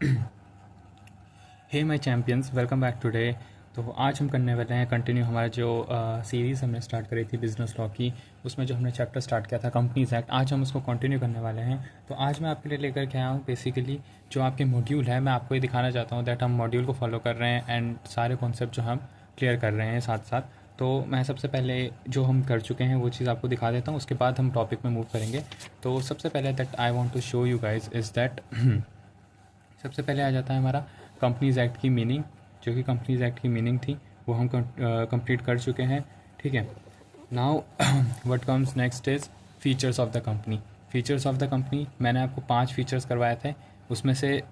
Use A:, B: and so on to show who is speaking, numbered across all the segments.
A: Hey my champions, welcome back today. तो आज हम करने वाले हैं कंटिन्यू हमारा जो सीरीज़ हमने स्टार्ट करी थी बिज़नेस लॉ की, उसमें जो हमने चैप्टर स्टार्ट किया था कंपनीज एक्ट, आज हम उसको कंटिन्यू करने वाले हैं। तो आज मैं आपके लिए लेकर के आया हूँ बेसिकली जो आपके मॉड्यूल है, मैं आपको ये दिखाना चाहता हूँ दैट हम मॉड्यूल को फॉलो कर रहे हैं एंड सारे कॉन्सेप्ट जो हम क्लियर कर रहे हैं साथ साथ। तो मैं सबसे पहले जो हम कर चुके हैं वो चीज़ आपको दिखा देता हूँ, उसके बाद हम टॉपिक में मूव करेंगे। तो सबसे पहले that I want to show you guys is that सबसे पहले आ जाता है हमारा कंपनीज एक्ट की मीनिंग। जो कि कंपनीज एक्ट की मीनिंग थी वो हम कंप्लीट कर चुके हैं, ठीक है। Now what comes next is features of the company. Features of the company मैंने आपको 5 फीचर्स करवाए थे, उसमें से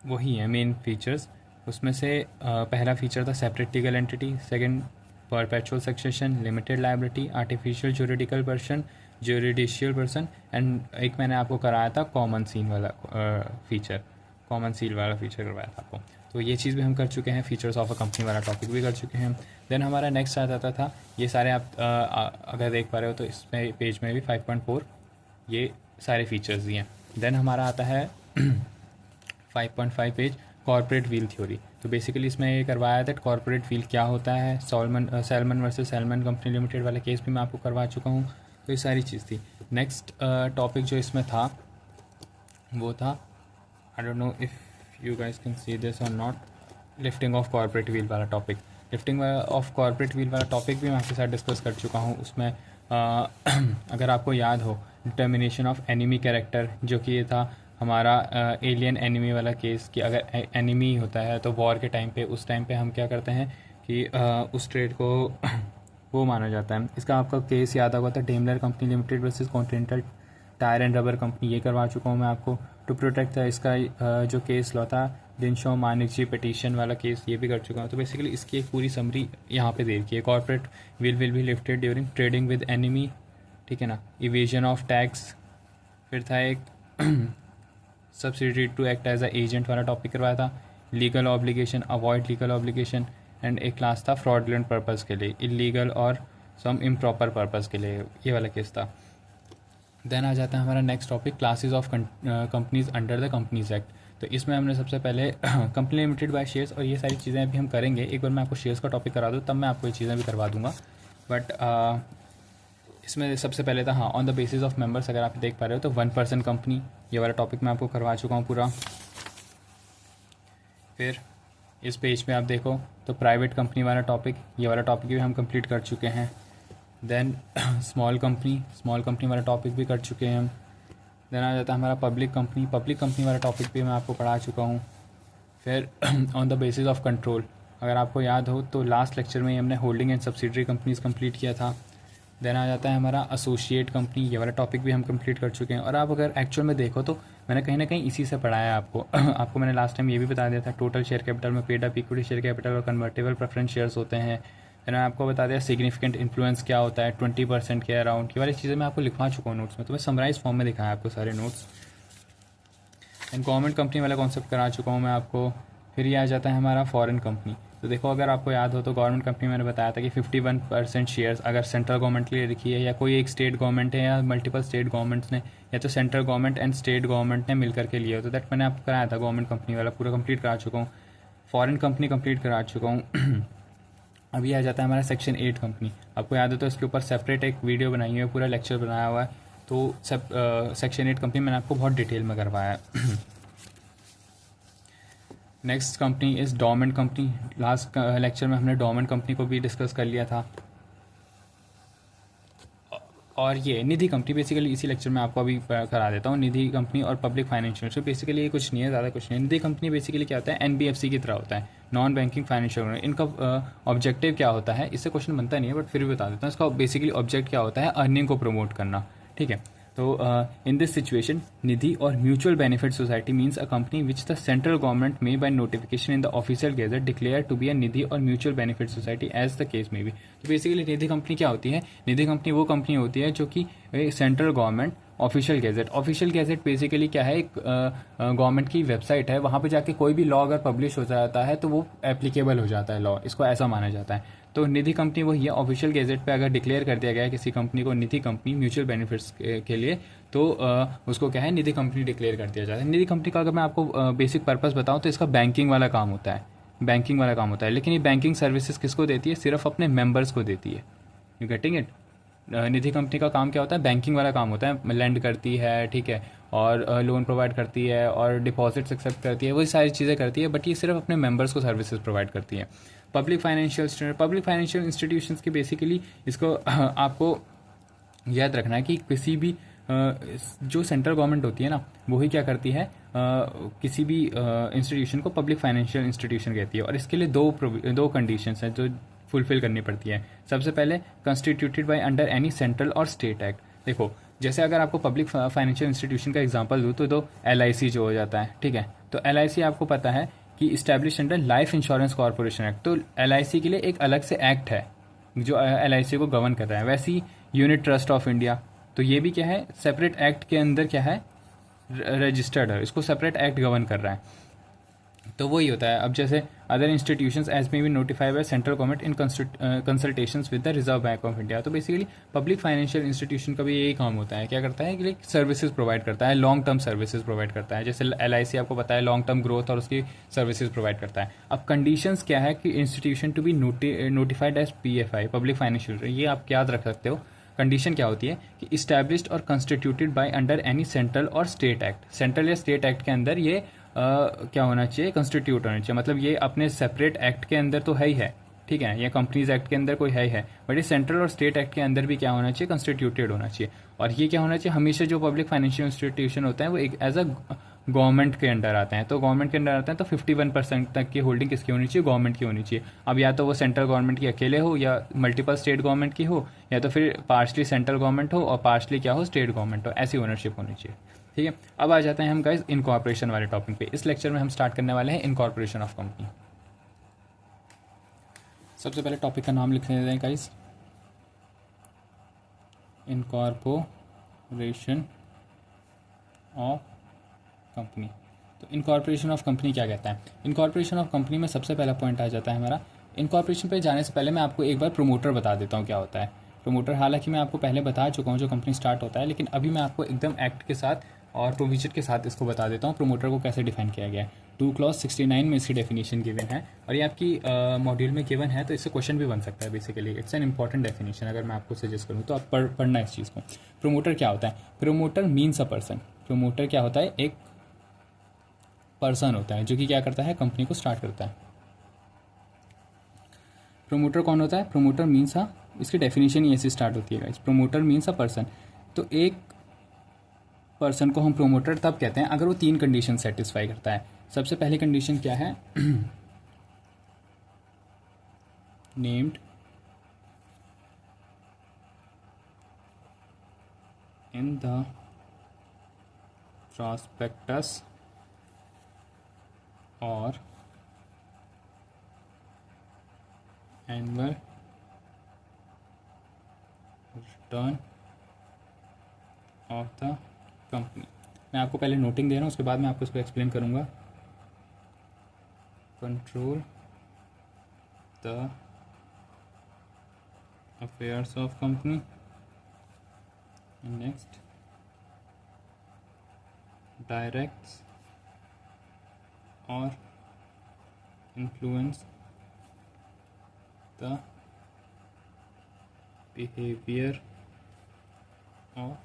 A: वही है मेन फीचर्स। उसमें से पहला फीचर था separate legal entity, second perpetual succession, limited liability, artificial juridical person, juridical person, and एक मैंने आपको कराया था कॉमन सील वाला फीचर, कॉमन सील वाला फीचर करवाया था आपको। तो ये चीज़ भी हम कर चुके हैं, फीचर्स ऑफ अ कंपनी वाला टॉपिक भी कर चुके हैं। देन हमारा नेक्स्ट आ जाता था, ये सारे आप अगर देख पा रहे हो तो इसमें पेज में भी 5.4 ये सारे फीचर्स दिए हैं। देन हमारा आता है 5.5 पेज कॉर्पोरेट व्हील थ्योरी। तो बेसिकली इसमें ये करवाया था कॉर्पोरेट व्हील क्या होता है, salmon versus salmon company limited वाला केस भी मैं आपको करवा चुका हूँ। तो ये सारी चीज़ थी। नेक्स्ट टॉपिक जो इसमें था वो था, I don't know if you guys can see this और not, lifting of corporate veil वाला topic. Lifting of corporate veil वाला टॉपिक भी मैं आपके साथ डिस्कस कर चुका हूँ। उसमें अगर आपको याद हो डिटर्मिनेशन ऑफ एनिमी कैरेक्टर, जो कि ये था हमारा एलियन एनिमी वाला केस, कि अगर एनिमी होता है तो वॉर के टाइम पे, उस टाइम पे हम क्या करते हैं कि उस ट्रेड को वो माना जाता है। इसका आपका केस याद होगा था Daimler company limited versus continental tyre and rubber company, ये करवा चुका हूँ मैं आपको। टू प्रोटेक्ट था इसका जो केस लॉ था डिनशो मानिकजी पिटीशन वाला केस, ये भी कर चुका हूँ। तो बेसिकली इसकी एक पूरी समरी यहाँ पे दे रखी है। Corporate will be lifted during trading with enemy, ठीक है ना। इवेजन ऑफ टैक्स, फिर था एक subsidiary to act as a agent वाला टॉपिक करवाया था। Legal obligation, avoid legal obligation, and एक क्लास था फ्रॉडलेंट पर्पज़ के लिए, इलीगल और सम इम्प्रॉपर पर्पज़ के लिए, ये वाला केस था। देन आ जाता है हमारा next topic classes of companies under the companies act. तो इसमें हमने सबसे पहले कंपनी लिमिटेड बाय शेयर्स और ये सारी चीज़ें अभी हम करेंगे। एक बार मैं आपको शेयर्स का टॉपिक करा दूँ तब मैं आपको ये चीज़ें भी करवा दूंगा। बट इसमें सबसे पहले था हाँ on the basis of members. अगर आप देख पा रहे हो तो 1 पर्सन कंपनी, ये वाला टॉपिक मैं आपको करवा चुका हूँ पूरा। फिर इस पेज पे आप देखो तो प्राइवेट कंपनी वाला टॉपिक, ये वाला टॉपिक भी हम कंप्लीट कर चुके हैं। देन स्मॉल कंपनी वाला टॉपिक भी कर चुके हैं हम। देन आ जाता है हमारा पब्लिक कंपनी वाला टॉपिक भी मैं आपको पढ़ा चुका हूँ। फिर on the basis of control, अगर आपको याद हो तो लास्ट लेक्चर में ही हमने holding and subsidiary companies complete किया था। देन आ जाता है हमारा एसोसिएट कंपनी, ये वाला टॉपिक भी हम कंप्लीट कर चुके हैं। और आप अगर एक्चुअल में देखो तो मैंने कहीं ना कहीं इसी से पढ़ाया आपको आपको मैंने लास्ट टाइम ये भी बता दिया था टोटल शेयर कैपिटल में paid up equity share capital और कन्वर्टेबल प्रेफरेंस शेयर्स होते हैं। मैंने आपको बता दिया सिग्निफिकेंट इन्फ्लुएंस क्या होता है, 20% के अराउंड, ये वाली चीज़ें मैं आपको लिखवा चुका हूँ नोट्स में। तो मैं समराइज फॉर्म में दिखाया आपको सारे नोट्स। एंड गवर्नमेंट कंपनी वाला कॉन्सेप्ट करा चुका हूँ मैं आपको। फिर ये आ जाता है हमारा फॉरेन कंपनी। तो देखो अगर आपको याद हो तो गवर्नमेंट कंपनी मैंने बताया था कि 51% शेयर्स अगर सेंट्रल गवर्नमेंट के लिए रखी है, या कोई एक स्टेट गवर्नमेंट है, या मल्टीपल स्टेट गवर्नमेंट्स ने, या तो central government and state government ने मिलकर के लिए हो, तो दैट मैंने आपको कराया था। गवर्नमेंट कंपनी वाला पूरा कंप्लीट करा चुका हूँ। फॉरेन कंपनी कंप्लीट करा चुका हूँ। अभी आ जाता है हमारा सेक्शन 8 कंपनी। आपको याद है तो इसके ऊपर सेपरेट एक वीडियो बनाई हुई है, पूरा लेक्चर बनाया हुआ है। तो सेक्शन 8 कंपनी मैंने आपको बहुत डिटेल में करवाया है। Next company is dormant company. Last lecture में हमने डोरमेंट कंपनी को भी डिस्कस कर लिया था। और ये निधि कंपनी बेसिकली इसी लेक्चर में आपको अभी करा देता हूँ। निधि कंपनी और पब्लिक फाइनेंशियल, तो बेसिकली ये कुछ नहीं है, ज़्यादा कुछ नहीं है। निधि कंपनी बेसिकली क्या होता है, एनबीएफसी की तरह होता है, नॉन बैंकिंग फाइनेंशियल। इनका ऑब्जेक्टिव क्या होता है, इससे क्वेश्चन बनता नहीं है बट फिर भी बता देता हूँ। इसका बेसिकली ऑब्जेक्ट क्या होता है, अर्निंग को प्रमोट करना, ठीक है। तो इन दिस सिचुएशन निधि और mutual benefit society means a company which the central government may by notification in the official gazette declare to be a Nidhi और mutual benefit society as the case may be. तो basically Nidhi company क्या होती है, निधि company वो company होती है जो कि central government official gazette basically क्या है, एक गवर्नमेंट की वेबसाइट है, वहाँ पे जाके कोई भी लॉ अगर पब्लिश हो जाता है तो वो एप्लीकेबल हो जाता है लॉ, इसको ऐसा माना जाता है। तो निधि कंपनी वही है, ऑफिशियल गेजेट पे अगर डिक्लेयर कर दिया गया है किसी कंपनी को निधि कंपनी म्यूचुअल बेनिफिट्स के लिए, तो उसको क्या है, निधि कंपनी डिक्लेयर कर दिया जाता है। निधि कंपनी का अगर मैं आपको बेसिक पर्पस बताऊँ तो इसका बैंकिंग वाला काम होता है, बैंकिंग वाला काम होता है। लेकिन ये बैंकिंग सर्विसेज किसको देती है, सिर्फ अपने मेंबर्स को देती है। You getting it. Nidhi company का काम क्या होता है, बैंकिंग वाला काम होता है, लेंड करती है, ठीक है, और लोन प्रोवाइड करती है और डिपॉजिट्स एक्सेप्ट करती है, वही सारी चीज़ें करती है, बट ये सिर्फ अपने मेंबर्स को सर्विसेज प्रोवाइड करती है। पब्लिक फाइनेंशियल इंस्टीट्यूशंस की बेसिकली इसको आपको याद रखना है कि किसी भी जो सेंट्रल गवर्नमेंट होती है ना, वही क्या करती है, किसी भी इंस्टीट्यूशन को पब्लिक फाइनेंशियल इंस्टीट्यूशन कहती है। और इसके लिए दो कंडीशंस हैं जो फुलफिल करनी पड़ती है। सबसे पहले constituted by under any central और स्टेट एक्ट। देखो, जैसे अगर आपको पब्लिक फाइनेंशियल इंस्टीट्यूशन का एग्जांपल दूँ तो LIC जो हो जाता है, ठीक है, तो LIC आपको पता है कि establish under life insurance corporation act. तो LIC के लिए एक अलग से एक्ट है जो LIC को गवर्न कर रहा है। वैसे ही यूनिट ट्रस्ट ऑफ इंडिया, तो ये भी क्या है, सेपरेट एक्ट के अंदर क्या है, रजिस्टर्ड है, इसको सेपरेट एक्ट गवर्न कर रहा है। तो वही होता है। अब जैसे other institutions as may be notified by central government in consultations with the Reserve Bank of India. तो बेसिकली पब्लिक फाइनेंशियल इंस्टीट्यूशन का भी यही काम होता है, क्या करता है कि सर्विसेज प्रोवाइड करता है, लॉन्ग टर्म सर्विसेज प्रोवाइड करता है। जैसे LIC आपको पता है लॉन्ग टर्म ग्रोथ और उसकी सर्विसेज प्रोवाइड करता है। अब कंडीशंस क्या है कि institution to be notified as PFI, public financial, ये आप याद रख सकते हो। कंडीशन क्या होती है कि इस्टेब्लिश्ड और constituted by under any central और स्टेट एक्ट। सेंट्रल या स्टेट एक्ट के अंदर ये क्या होना चाहिए, कंस्टिट्यूट होना चाहिए। मतलब ये अपने सेपरेट एक्ट के अंदर तो है ही है, ठीक है, या कंपनीज एक्ट के अंदर कोई है ही है, बट ये सेंट्रल और स्टेट एक्ट के अंदर भी क्या होना चाहिए, कंस्टिट्यूटेड होना चाहिए। और ये क्या होना चाहिए, हमेशा जो पब्लिक फाइनेंशियल इंस्टीट्यूशन होते हैं वो एक एज अ गवर्नमेंट के अंडर आते हैं। तो गवर्नमेंट के अंडर आते हैं तो 51% तक की होल्डिंग किसकी होनी चाहिए, गवर्नमेंट की होनी चाहिए। अब या तो वो सेंट्रल गवर्नमेंट की अकेले हो, या मल्टीपल स्टेट गवर्नमेंट की हो, या तो फिर पार्शली सेंट्रल गवर्नमेंट हो और पार्शली क्या हो, स्टेट गवर्नमेंट हो। ऐसी ओनरशिप होनी चाहिए, ठीक है। अब आ जाते हैं हम गाइस इनकॉर्पोरेशन वाले टॉपिक पे। इस लेक्चर में हम स्टार्ट करने वाले हैं इनकॉर्पोरेशन ऑफ कंपनी। सबसे पहले टॉपिक का नाम लिख लेते हैं गाइस, इनकॉर्पोरेशन ऑफ कंपनी। तो इनकॉर्पोरेशन ऑफ कंपनी क्या कहता है, इनकॉर्पोरेशन ऑफ कंपनी में सबसे पहला पॉइंट आ जाता है हमारा। इनकॉर्पोरेशन पे जाने से पहले मैं आपको एक बार प्रोमोटर बता देता हूँ क्या होता है। प्रोमोटर हालांकि मैं आपको पहले बता चुका हूँ जो कंपनी स्टार्ट होता है, लेकिन अभी मैं आपको एकदम एक्ट के साथ और प्रोविजन के साथ इसको बता देता हूँ प्रोमोटर को कैसे डिफाइन किया गया है। 2 क्लॉज 69 में इसकी डेफिनेशन गिवन है और ये आपकी मॉड्यूल में गिवन है, तो इससे क्वेश्चन भी बन सकता है। Basically it's an important definition, अगर मैं आपको सजेस्ट करूँ तो आप पढ़ना इस चीज़ को। प्रोमोटर क्या होता है, promoter means a person. Promoter क्या होता है, एक पर्सन होता है जो कि क्या करता है, कंपनी को स्टार्ट करता है। प्रोमोटर कौन होता है, प्रोमोटर मीन्स इसकी डेफिनेशन ही ऐसी स्टार्ट होती है guys, promoter means a person. तो एक पर्सन को हम प्रोमोटर तब कहते हैं अगर वो 3 कंडीशन सेटिस्फाई करता है। सबसे पहली कंडीशन क्या है, नेम्ड इन द प्रॉस्पेक्टस और annual return of the company. मैं आपको पहले नोटिंग दे रहा हूँ, उसके बाद मैं आपको इसको एक्सप्लेन करूँगा। Control the affairs of company, next directs और influence the behaviour of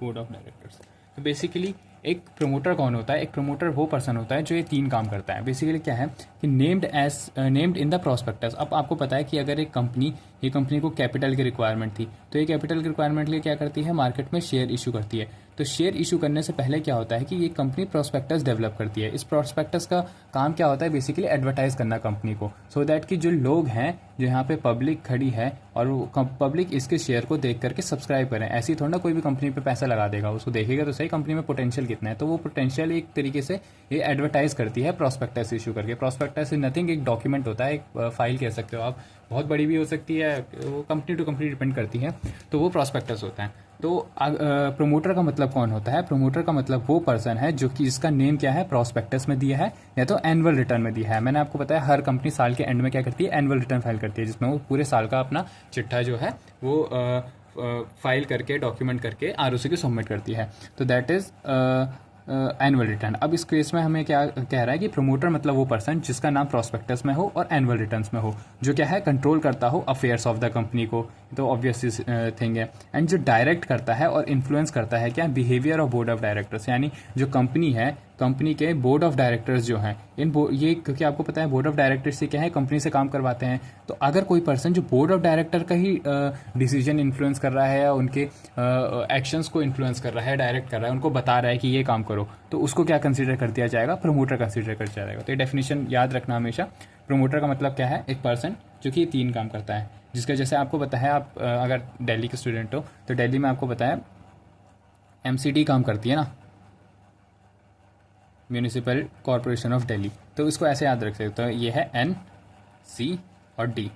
A: board of directors. तो बेसिकली एक प्रमोटर कौन होता है, एक प्रमोटर वो पर्सन होता है जो ये 3 काम करता है। बेसिकली क्या है कि नेम्ड इन द प्रॉस्पेक्टस। अब आपको पता है कि अगर एक कंपनी, ये कंपनी को कैपिटल की रिक्वायरमेंट थी, तो ये कैपिटल की रिक्वायरमेंट के लिए क्या करती है, मार्केट में शेयर इशू करती है। तो शेयर इशू करने से पहले क्या होता है कि ये कंपनी प्रॉस्पेक्टस डेवलप करती है। इस प्रॉस्पेक्टस का काम क्या होता है, बेसिकली एडवर्टाइज करना कंपनी को, सो दैट कि जो लोग हैं, जो यहाँ पे पब्लिक खड़ी है और वो पब्लिक इसके शेयर को देख करके सब्सक्राइब करें। ऐसी थोड़ा ना कोई भी कंपनी पे पैसा लगा देगा, उसको देखेगा तो सही कंपनी में पोटेंशियल कितना है, तो वो पोटेंशियल एक तरीके से ये एडवर्टाइज करती है प्रॉस्पेक्टस इशू करके। प्रॉस्पेक्टस इज नथिंग, एक डॉक्यूमेंट होता है, एक फाइल कह सकते हो आप, बहुत बड़ी भी हो सकती है, वो कंपनी टू कंपनी डिपेंड करती है, तो वो प्रॉस्पेक्टस होता है। तो प्रोमोटर का मतलब कौन होता है? प्रोमोटर का मतलब वो पर्सन है जो कि जिसका नेम क्या है, प्रॉस्पेक्टस में दिया है या तो एनुअल रिटर्न में दिया है। मैंने आपको बताया हर कंपनी साल के एंड में क्या करती है, एनुअल रिटर्न फाइल करती है, जिसमें वो पूरे साल का अपना चिट्ठा जो है वो फाइल करके, डॉक्यूमेंट करके आरओसी को सबमिट करती है। तो दैट इज एनुअल रिटर्न। अब इस केस में हमें क्या कह रहा है कि प्रमोटर मतलब वो पर्सन जिसका नाम प्रॉस्पेक्टस में हो और एनुअल रिटर्न्स में हो, जो क्या है, कंट्रोल करता हो अफेयर्स ऑफ द कंपनी को, तो ऑब्वियस थिंग है। एंड जो डायरेक्ट करता है और इन्फ्लुएंस करता है क्या, behaviour of board of directors, यानी जो कंपनी है, कंपनी के बोर्ड ऑफ डायरेक्टर्स जो हैं, ये क्योंकि आपको पता है बोर्ड ऑफ डायरेक्टर्स से क्या है, कंपनी से काम करवाते हैं। तो अगर कोई पर्सन जो बोर्ड ऑफ डायरेक्टर का ही डिसीजन इन्फ्लुएंस कर रहा है या उनके एक्शंस को इन्फ्लुएंस कर रहा है, डायरेक्ट कर रहा है, उनको बता रहा है कि ये काम करो, तो उसको क्या कंसीडर कर दिया जाएगा, प्रमोटर कंसीडर कर दिया जाएगा। तो ये डेफिनेशन याद रखना हमेशा। प्रमोटर का मतलब क्या है, एक पर्सन जो कि 3 काम करता है, जिसका जैसे आपको बताया, आप अगर दिल्ली के स्टूडेंट हो तो दिल्ली में आपको बताया एमसीडी काम करती है ना, म्यूनिसिपल कॉरपोरेशन ऑफ दिल्ली। तो इसको ऐसे याद रख सकते हो, ये है एन, सी और डी।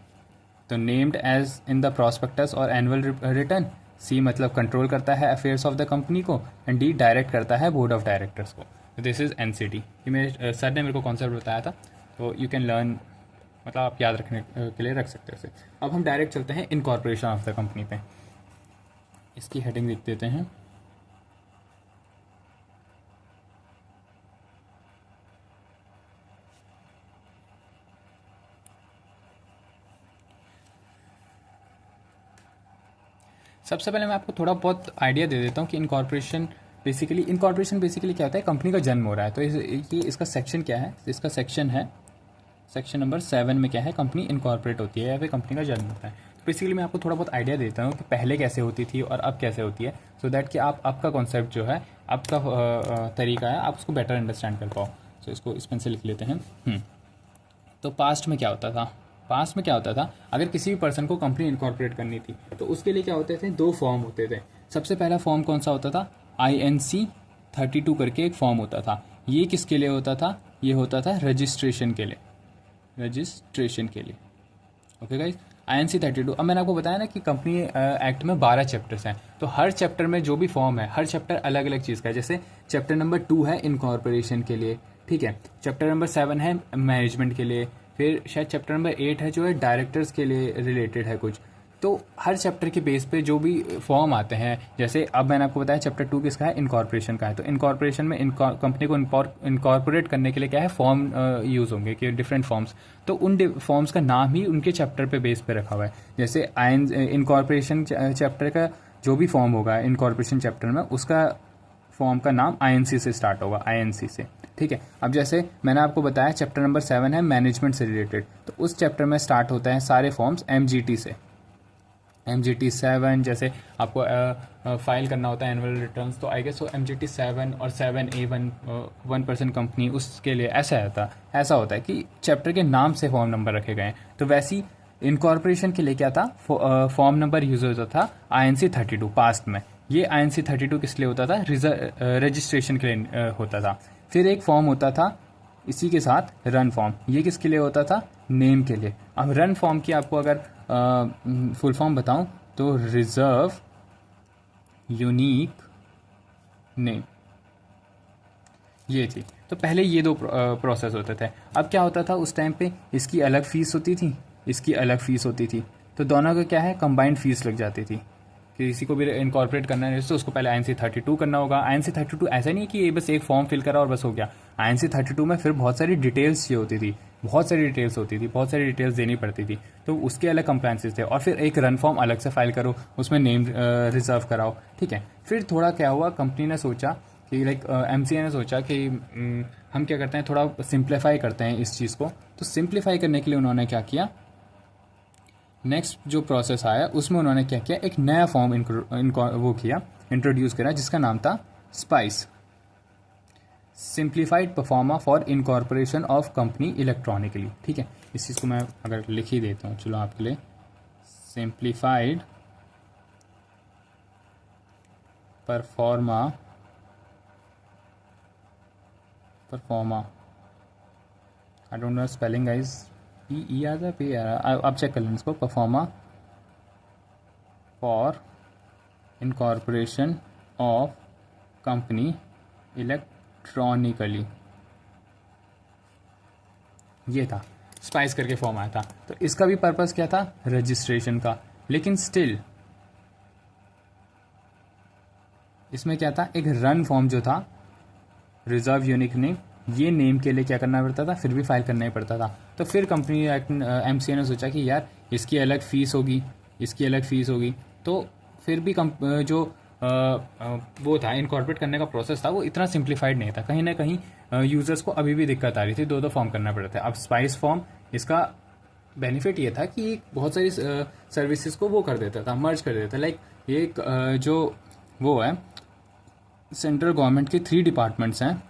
A: तो named as in the prospectus और एनुअल रिटर्न। सी मतलब कंट्रोल करता है अफेयर्स ऑफ द कंपनी को, एंड डी डायरेक्ट करता है बोर्ड ऑफ डायरेक्टर्स को। This is NCD. ये मेरे सर ने मेरे को कॉन्सेप्ट बताया था, तो यू कैन लर्न, मतलब आप याद रखने के लिए रख सकते हो इसे। अब हम डायरेक्ट चलते हैं इनकॉर्पोरेशन ऑफ द कंपनी पे। इसकी हेडिंग लिख देते हैं। सबसे पहले मैं आपको थोड़ा बहुत आइडिया दे देता हूँ कि इनकॉर्पोरेशन बेसिकली क्या होता है, कंपनी का जन्म हो रहा है। तो ये इसका सेक्शन क्या है, इसका सेक्शन है सेक्शन नंबर 7 में क्या है, कंपनी इनकॉर्पोरेट होती है या फिर कंपनी का जन्म होता है। तो बेसिकली मैं आपको थोड़ा बहुत आइडिया देता हूँ कि पहले कैसे होती थी और अब कैसे होती है, सो दैट कि आप आपका कॉन्सेप्ट जो है, आपका तरीका है, आप उसको बेटर अंडरस्टैंड कर पाओ। सो इसको इस पेन से लिख लेते हैं। तो पास्ट में क्या होता था, अगर किसी भी पर्सन को कंपनी इनकॉर्पोरेट करनी थी तो उसके लिए क्या होते थे, 2 फॉर्म होते थे। सबसे पहला फॉर्म कौन सा होता था, INC 32 करके एक फॉर्म होता था। ये किसके लिए होता था, ये होता था रजिस्ट्रेशन के लिए, ओके गाइज। INC 32। अब मैंने आपको बताया ना कि कंपनी एक्ट में 12 चैप्टर्स हैं, तो हर चैप्टर में जो भी फॉर्म है, हर चैप्टर अलग अलग चीज़ का है। जैसे चैप्टर नंबर 2 है इनकॉर्पोरेशन के लिए, ठीक है। चैप्टर नंबर 7 है मैनेजमेंट के लिए, फिर शायद चैप्टर नंबर 8 है जो है डायरेक्टर्स के लिए रिलेटेड है कुछ। तो हर चैप्टर के बेस पे जो भी फॉर्म आते हैं, जैसे अब मैंने आपको बताया चैप्टर 2 किसका है, इनकॉर्पोरेशन का है। तो इनकॉर्पोरेशन में कंपनी को इनकॉर्पोरेट करने के लिए क्या है, फॉर्म यूज़ होंगे, कि डिफरेंट फॉर्म्स। तो उन फॉर्म्स का नाम ही उनके चैप्टर पे बेस पे रखा हुआ है। जैसे इनकॉर्पोरेशन चैप्टर का जो भी फॉर्म होगा इनकॉर्पोरेशन चैप्टर में, उसका फॉर्म का नाम INC से स्टार्ट होगा, INC से, ठीक है। अब जैसे मैंने आपको बताया चैप्टर नंबर 7 है मैनेजमेंट से रिलेटेड, तो उस चैप्टर में स्टार्ट होता है सारे फॉर्म्स MGT से। MGT 7 जैसे आपको फाइल करना होता है एनुअल रिटर्न्स, तो आई गेस वो MGT 7 और 7A 1% कंपनी, उसके लिए ऐसा होता है कि चैप्टर के नाम से फॉर्म नंबर रखे गए हैं। तो वैसी इनकॉर्पोरेशन के लिए क्या था, फॉर्म नंबर यूज होता था INC 32 पास्ट में। ये INC 32 किस लिए होता था, रजिस्ट्रेशन के लिए होता था। फिर एक फॉर्म होता था इसी के साथ रन फॉर्म, ये किसके लिए होता था, नेम के लिए। अब रन फॉर्म की आपको अगर फुल फॉर्म बताऊं तो रिजर्व यूनिक नेम, ये थी। तो पहले ये 2 प्रोसेस होते थे। अब क्या होता था उस टाइम पे, इसकी अलग फीस होती थी, इसकी अलग फीस होती थी, तो दोनों का क्या है, कंबाइंड फीस लग जाती थी। किसी को भी इनकॉर्पोरेट करना है तो उसको पहले INC 32 करना होगा। INC 32 ऐसा नहीं कि ये बस एक फॉर्म फिल करा और बस हो गया। INC 32 में फिर बहुत सारी डिटेल्स चाहिए होती थी, बहुत सारी डिटेल्स देनी पड़ती थी, तो उसके अलग कंप्लायंसेस थे। और फिर एक रन फॉर्म अलग से फाइल करो, उसमें नेम रिजर्व कराओ, ठीक है। फिर थोड़ा क्या हुआ, कंपनी ने सोचा कि MCA ने सोचा कि हम क्या करते हैं, थोड़ा सिंप्लीफाई करते हैं इस चीज़ को। तो सिंप्लीफाई करने के लिए उन्होंने क्या किया, नेक्स्ट जो प्रोसेस आया उसमें उन्होंने क्या किया, एक नया फॉर्म इंट्रोड्यूस करा, जिसका नाम था spice, simplified pro forma for incorporation of company electronically, ठीक है। इस चीज़ को मैं अगर लिख ही देता हूँ, चलो आपके लिए, simplified proforma I don't know spelling guys, e आता है, पे आ रहा है, आप चेक कर लें इसको। Pro forma for incorporation of company electronically, ये था, स्पाइस करके फॉर्म आया था। तो इसका भी पर्पस क्या था, रजिस्ट्रेशन का। लेकिन स्टिल इसमें क्या था, एक रन फॉर्म जो था, रिजर्व यूनिक नेम, ये नेम के लिए क्या करना पड़ता था, फिर भी फाइल करना ही पड़ता था। तो फिर कंपनी एमसीए ने सोचा कि यार इसकी अलग फ़ीस होगी, इसकी अलग फ़ीस होगी। तो फिर भी जो वो था इनकॉर्पोरेट करने का प्रोसेस था, वो इतना सिंप्लीफाइड नहीं था। कहीं ना कहीं यूज़र्स को अभी भी दिक्कत आ रही थी, दो फॉर्म करना पड़ता था। अब स्पाइस फॉर्म, इसका बेनिफिट ये था कि बहुत सारी सर्विसेज को वो कर देता था, मर्ज कर देता था। लाइक ये जो वो है, सेंट्रल गवर्नमेंट के 3 डिपार्टमेंट्स हैं,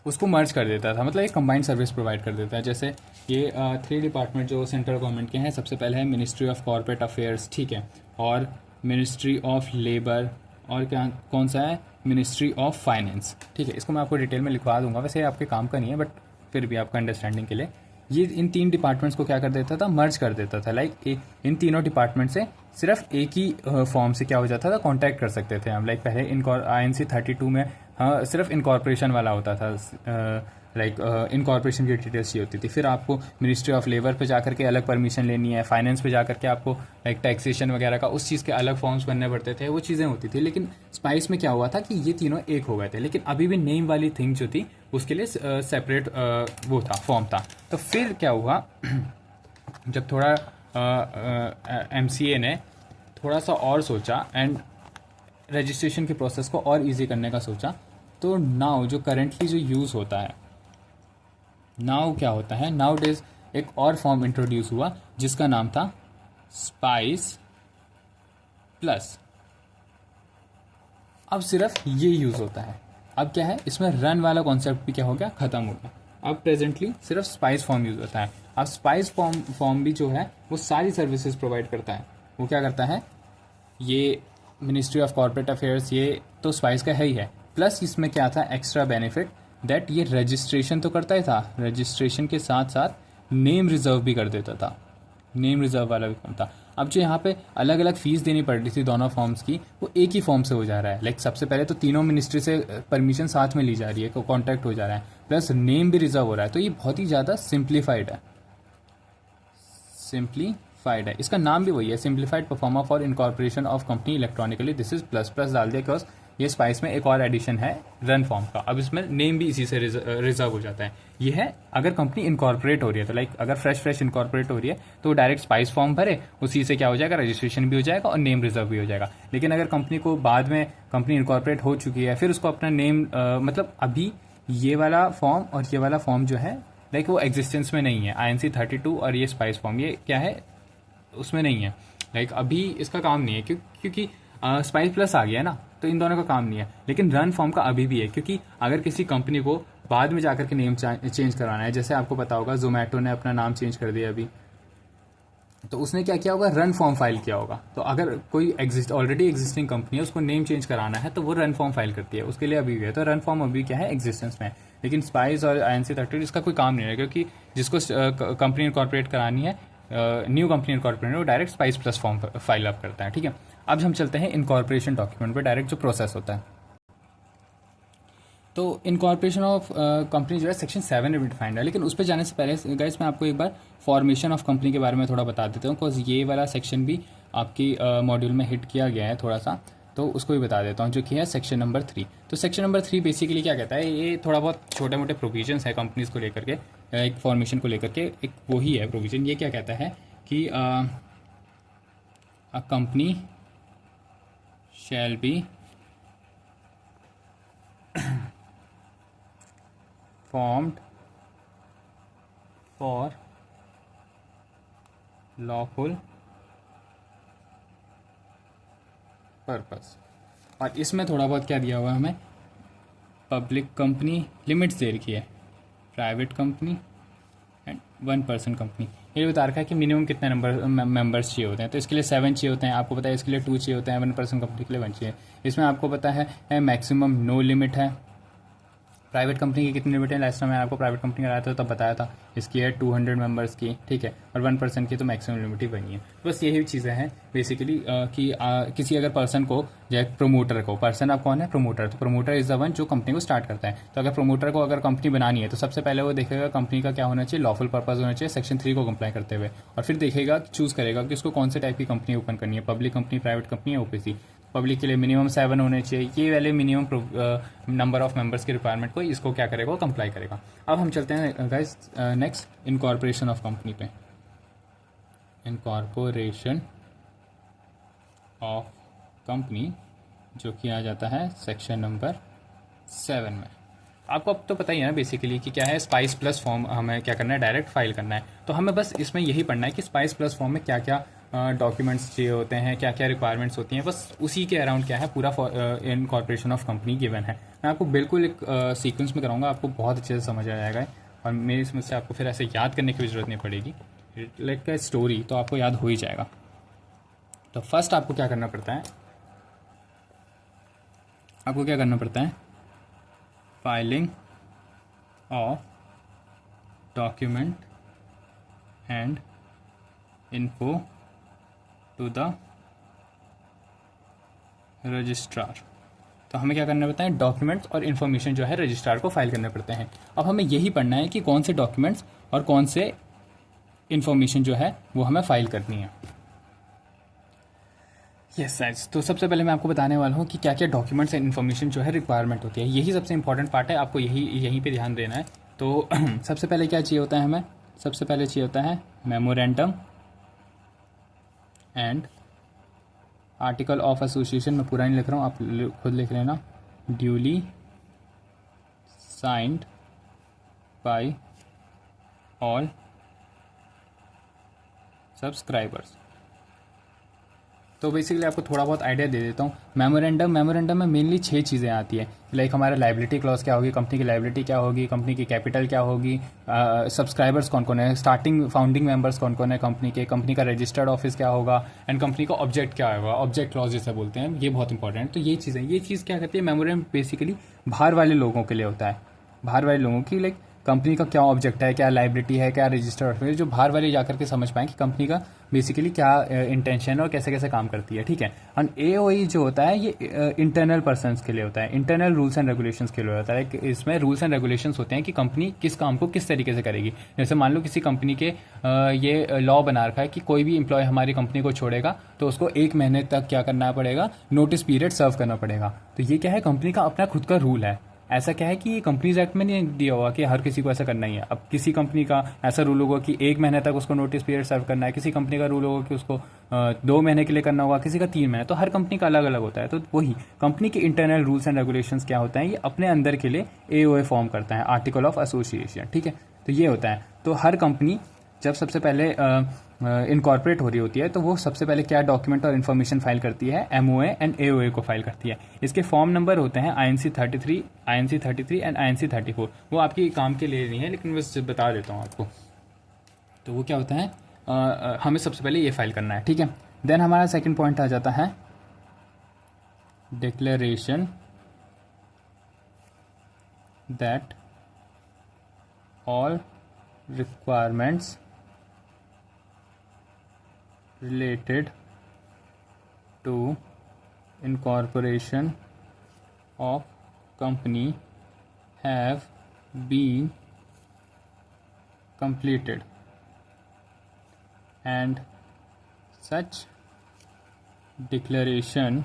A: उसको मर्ज कर देता था, मतलब एक कंबाइंड सर्विस प्रोवाइड कर देता है। जैसे ये 3 डिपार्टमेंट जो सेंट्रल गवर्नमेंट के हैं, सबसे पहले है मिनिस्ट्री ऑफ कॉर्पोरेट अफेयर्स, ठीक है, और मिनिस्ट्री ऑफ लेबर, और क्या कौन सा है, मिनिस्ट्री ऑफ फाइनेंस, ठीक है। इसको मैं आपको डिटेल में लिखवा दूंगा, वैसे आपके काम का नहीं है, बट फिर भी आपका अंडरस्टैंडिंग के लिए। ये इन 3 डिपार्टमेंट्स को क्या कर देता था, मर्ज कर देता था। लाइक इन तीनों डिपार्टमेंट से सिर्फ एक ही फॉर्म से क्या हो जाता था, कॉन्टैक्ट कर सकते थे हम। लाइक पहले INC 32 में हाँ सिर्फ इनकॉर्पोरेशन वाला होता था, लाइक इनकॉर्पोरेशन की डिटेल्स चाहिए होती थी। फिर आपको मिनिस्ट्री ऑफ लेबर पे जाकर के अलग परमिशन लेनी है, फाइनेंस पे जाकर के आपको लाइक टैक्सेशन वगैरह का उस चीज़ के अलग फॉर्म्स बनने पड़ते थे, वो चीज़ें होती थी। लेकिन स्पाइस में क्या हुआ था कि ये तीनों एक हो गए थे, लेकिन अभी भी नेम वाली थिंग जो थी उसके लिए सेपरेट वो था, फॉर्म था। तो फिर क्या हुआ, जब थोड़ा MCA ने थोड़ा सा और सोचा एंड रजिस्ट्रेशन के प्रोसेस को और इजी करने का सोचा, तो नाउ जो करेंटली जो यूज़ होता है, नाउ क्या होता है, नाउ डेज एक और फॉर्म इंट्रोड्यूस हुआ जिसका नाम था स्पाइस प्लस। अब सिर्फ ये यूज़ होता है। अब क्या है, इसमें रन वाला कॉन्सेप्ट भी क्या हो गया, ख़त्म हो गया। अब प्रेजेंटली सिर्फ स्पाइस फॉर्म यूज़ होता है। अब स्पाइस फॉर्म भी जो है वो सारी सर्विसेज प्रोवाइड करता है। वो क्या करता है, ये मिनिस्ट्री ऑफ कॉर्पोरेट अफेयर्स, ये तो स्पाइस का है ही है, प्लस इसमें क्या था एक्स्ट्रा बेनिफिट, दैट ये रजिस्ट्रेशन तो करता ही था, रजिस्ट्रेशन के साथ साथ नेम रिजर्व भी कर देता था। नेम रिजर्व वाला भी काम था। अब जो यहाँ पे अलग अलग फीस देनी पड़ रही थी दोनों फॉर्म्स की, वो एक ही फॉर्म से हो जा रहा है। लाइक सबसे पहले तो तीनों मिनिस्ट्री से परमिशन साथ में ली जा रही है, कॉन्टैक्ट हो जा रहा है, प्लस नेम भी रिजर्व हो रहा है। तो ये बहुत ही ज़्यादा सिंप्लीफाइड है, सिंप्लीफाइड है। इसका नाम भी वही है, simplified pro forma for incorporation of company electronically, this is plus plus डाल दिया बिकॉज ये स्पाइस में एक और एडिशन है रन फॉर्म का। अब इसमें नेम भी इसी से रिजर्व हो जाता है। ये है अगर कंपनी इनकॉर्पोरेट हो रही है, तो लाइक अगर फ्रेश इनकॉर्पोरेट हो रही है तो डायरेक्ट स्पाइस फॉर्म भरे, उसी से क्या हो जाएगा, रजिस्ट्रेशन भी हो जाएगा और नेम रिजर्व भी हो जाएगा। लेकिन अगर कंपनी को बाद में कंपनी इनकॉर्पोरेट हो चुकी है, फिर उसको अपना नेम मतलब अभी ये वाला फॉर्म और ये वाला फॉर्म जो है लाइक वो एग्जिस्टेंस में नहीं है। INC 32 और ये स्पाइस फॉर्म ये क्या है, उसमें नहीं है। लाइक अभी इसका काम नहीं है क्योंकि स्पाइस प्लस आ गया है ना, तो इन दोनों का काम नहीं है। लेकिन रन फॉर्म का अभी भी है, क्योंकि अगर किसी कंपनी को बाद में जाकर के नेम चेंज करवाना है, जैसे आपको पता होगा जोमेटो ने अपना नाम चेंज कर दिया अभी, तो उसने क्या किया होगा, रन फॉर्म फाइल किया होगा। तो अगर कोई ऑलरेडी एग्जिस्टिंग कंपनी है, उसको नेम चेंज कराना है, तो वो रन फॉर्म फाइल करती है, उसके लिए अभी भी है। तो रन फॉर्म अभी क्या है, एग्जिस्टेंस में है। लेकिन स्पाइस और INC 32 इसका कोई काम नहीं है, क्योंकि जिसको कंपनी इनकॉर्पोरेट करानी है, न्यू कंपनी इनकॉर्पोरेट, वो direct spice plus form file up करता है। ठीक है, अब हम चलते हैं इनकॉर्पोरेशन डॉक्यूमेंट पर, डायरेक्ट जो प्रोसेस होता है। तो इनकॉर्पोरेशन ऑफ कंपनी जो है सेक्शन 7 में डिफाइंड है। लेकिन उस पर जाने से पहले गाइस मैं आपको एक बार फॉर्मेशन ऑफ कंपनी के बारे में थोड़ा बता देता हूँ, बिकॉज ये वाला सेक्शन भी आपकी मॉड्यूल में हिट किया गया है थोड़ा सा, तो उसको भी बता देता हूँ, जो कि है सेक्शन नंबर 3। तो सेक्शन नंबर 3 बेसिकली क्या कहता है, ये थोड़ा बहुत छोटे मोटे प्रोविजंस है कंपनीज को लेकर के, एक फॉर्मेशन को लेकर के, एक वही है प्रोविजन। ये क्या कहता है कि a company shall be formed for lawful purpose। और इसमें थोड़ा बहुत क्या दिया हुआ है हमें, पब्लिक कंपनी लिमिट्स दे रखी है, private company and 1 person company. ये बता रखा है कि मिनिमम कितने नंबर मेंबर्स चाहिए होते हैं। तो इसके लिए 7 चाहिए होते हैं, आपको पता है इसके लिए 2 चाहिए होते हैं, 1 पर्सन कंपनी के लिए 1 चाहिए। इसमें आपको पता है मैक्सिमम नो लिमिट है, प्राइवेट कंपनी की कितनी लिमिट है, लास्ट टाइम मैंने आपको प्राइवेट कंपनी कराया था तब बताया था, इसकी है 200 मेंबर्स की, ठीक है, और 1% की तो मैक्सिमम लिमिट ही बनी है। तो बस यही चीज़ें हैं बेसिकली कि किसी अगर पर्सन को, जैसे प्रोमोटर को, पर्सन आप कौन है, प्रोमोटर, तो प्रोमोटर इज द वन जो कंपनी को स्टार्ट करता है। तो अगर प्रोमोटर को अगर कंपनी बनानी है तो सबसे पहले वो देखेगा कंपनी का क्या होना चाहिए, लॉफुल पर्पज होना चाहिए सेक्शन 3 को कंप्लाई करते हुए, और फिर देखेगा, चूज़ करेगा कि उसको कौन से टाइप की कंपनी ओपन करनी है, पब्लिक कंपनी, प्राइवेट कंपनी या ओपीसी। पब्लिक के लिए मिनिमम 7 होने चाहिए, ये वाले मिनिमम नंबर ऑफ मेंबर्स की रिक्वायरमेंट को इसको क्या करेगा, वो कंप्लाई करेगा। अब हम चलते हैं guys next incorporation of company पे। इनकॉर्पोरेशन ऑफ कंपनी जो कि आ जाता है सेक्शन नंबर 7 में। आपको अब तो पता ही है ना बेसिकली कि क्या है, स्पाइस प्लस फॉर्म हमें क्या करना है, डायरेक्ट फाइल करना है। तो हमें बस इसमें यही पढ़ना है कि स्पाइस प्लस फॉर्म में क्या क्या डॉक्यूमेंट्स चाहिए होते हैं, क्या क्या रिक्वायरमेंट्स होती हैं, बस उसी के अराउंड क्या है पूरा इनकॉर्पोरेशन ऑफ कंपनी गिवन है। मैं आपको बिल्कुल एक सीक्वेंस में कराऊंगा, आपको बहुत अच्छे से समझ आ जाएगा, और मेरी समझ से आपको फिर ऐसे याद करने की भी ज़रूरत नहीं पड़ेगी, लाइक का स्टोरी तो आपको याद हो ही जाएगा। तो फर्स्ट आपको क्या करना पड़ता है, आपको क्या करना पड़ता है, filing of document and info to the registrar. तो हमें क्या करना पड़ता है, डॉक्यूमेंट्स और इन्फॉर्मेशन जो है रजिस्ट्रार को फाइल करने पड़ते हैं। अब हमें यही पढ़ना है कि कौन से डॉक्यूमेंट्स और कौन से इन्फॉर्मेशन जो है वो हमें फाइल करनी है। यस साइज, तो सबसे पहले मैं आपको बताने वाला हूँ कि क्या क्या डॉक्यूमेंट्स एंड इन्फॉर्मेशन जो है रिक्वायरमेंट होती है, यही सबसे इंपॉर्टेंट पार्ट है, आपको यहीं पे ध्यान देना है। तो सबसे पहले क्या चाहिए होता है हमें, सबसे पहले चाहिए होता है memorandum and article of association. मैं पूरा नहीं लिख रहा हूँ, आप खुद लिख लेना। Duly signed by all subscribers. तो बेसिकली आपको थोड़ा बहुत आइडिया दे देता हूँ। मेमोरेंडम में मेनली 6 चीज़ें आती है, लाइक हमारा लाइबिलिटी क्लॉज क्या होगी, कंपनी की लाइबिलिटी क्या होगी, कंपनी की कैपिटल क्या होगी, सब्सक्राइबर्स कौन कौन है, स्टार्टिंग फाउंडिंग मेंबर्स कौन कौन है कंपनी के, कंपनी का रजिस्टर्ड ऑफिस क्या होगा, एंड कंपनी का ऑब्जेक्ट क्या होगा, ऑब्जेक्ट क्लॉज जिसे बोलते हैं, ये बहुत इंपॉर्टेंट है। तो ये चीज़ क्या करती है, मेमोरेंडम बेसिकली बाहर वाले लोगों के लिए होता है, बाहर वाले लोगों की, लाइक कंपनी का क्या ऑब्जेक्ट है, क्या लाइबिलिटी है, क्या रजिस्टर्ड ऑफिस, जो बाहर वाले जाकर के समझ पाएँ कि कंपनी का बेसिकली क्या इंटेंशन है और कैसे कैसे काम करती है, ठीक है। और एओई जो होता है ये इंटरनल पर्सन्स के लिए होता है, इंटरनल रूल्स एंड रेगुलेशंस के लिए होता है। इसमें रूल्स एंड रेगुलेशंस होते हैं कि कंपनी किस काम को किस तरीके से करेगी। जैसे मान लो किसी कंपनी के ये लॉ बना रखा है कि कोई भी एम्प्लॉय हमारी कंपनी को छोड़ेगा तो उसको 1 महीने तक क्या करना पड़ेगा, नोटिस पीरियड सर्व करना पड़ेगा। तो ये क्या है, कंपनी का अपना खुद का रूल है। ऐसा क्या है कि ये कंपनीज एक्ट में नहीं दिया हुआ कि हर किसी को ऐसा करना ही है। अब किसी कंपनी का ऐसा रूल होगा कि 1 महीने तक उसको नोटिस पीरियड सर्व करना है, किसी कंपनी का रूल होगा कि उसको 2 महीने के लिए करना होगा, किसी का 3 महीने। तो हर कंपनी का अलग अलग होता है। तो वही कंपनी के इंटरनल रूल्स एंड रेगुलेशंस क्या होता है, ये अपने अंदर के लिए एओए फॉर्म करता है, आर्टिकल ऑफ एसोसिएशन, ठीक है। तो ये होता है। तो हर कंपनी जब सबसे पहले इनकॉर्पोरेट हो रही होती है तो वो सबसे पहले क्या डॉक्यूमेंट और इन्फॉर्मेशन फाइल करती है, एमओए एंड एओए को फाइल करती है। इसके फॉर्म नंबर होते हैं INC 33 एंड INC 34। वो आपकी काम के लिए नहीं है लेकिन बस बता देता हूँ आपको। तो वो क्या होता है, हमें सबसे पहले ये फाइल करना है, ठीक है। देन हमारा सेकंड पॉइंट आ जाता है declaration that all requirements related to incorporation of company have been completed and such declaration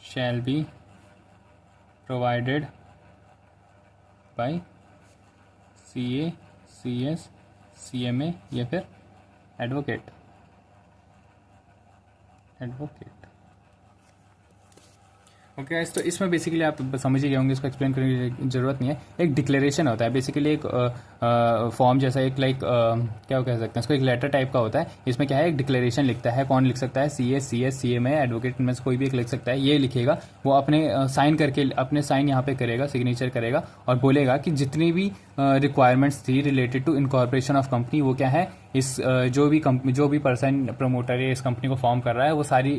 A: shall be provided by CA, CS, CMA या फिर एडवोकेट। ओके गाइस, तो इसमें बेसिकली आप समझ ही गए होंगे, इसको एक्सप्लेन करने की जरूरत नहीं है। एक डिक्लेरेशन होता है बेसिकली, एक फॉर्म जैसा, एक लाइक क्या कह सकते हैं इसको, एक लेटर टाइप का होता है। इसमें क्या है, एक डिक्लेरेशन लिखता है। कौन लिख सकता है, CS, CS, CMA, एडवोकेट में से कोई भी एक लिख सकता है। ये लिखेगा, वो अपने साइन करके, अपने साइन यहाँ पे करेगा, सिग्नेचर करेगा और बोलेगा कि जितनी भी रिक्वायरमेंट्स थी related to incorporation of company वो क्या है, इस जो भी पर्सन प्रमोटर है इस कंपनी को फॉर्म कर रहा है वो सारी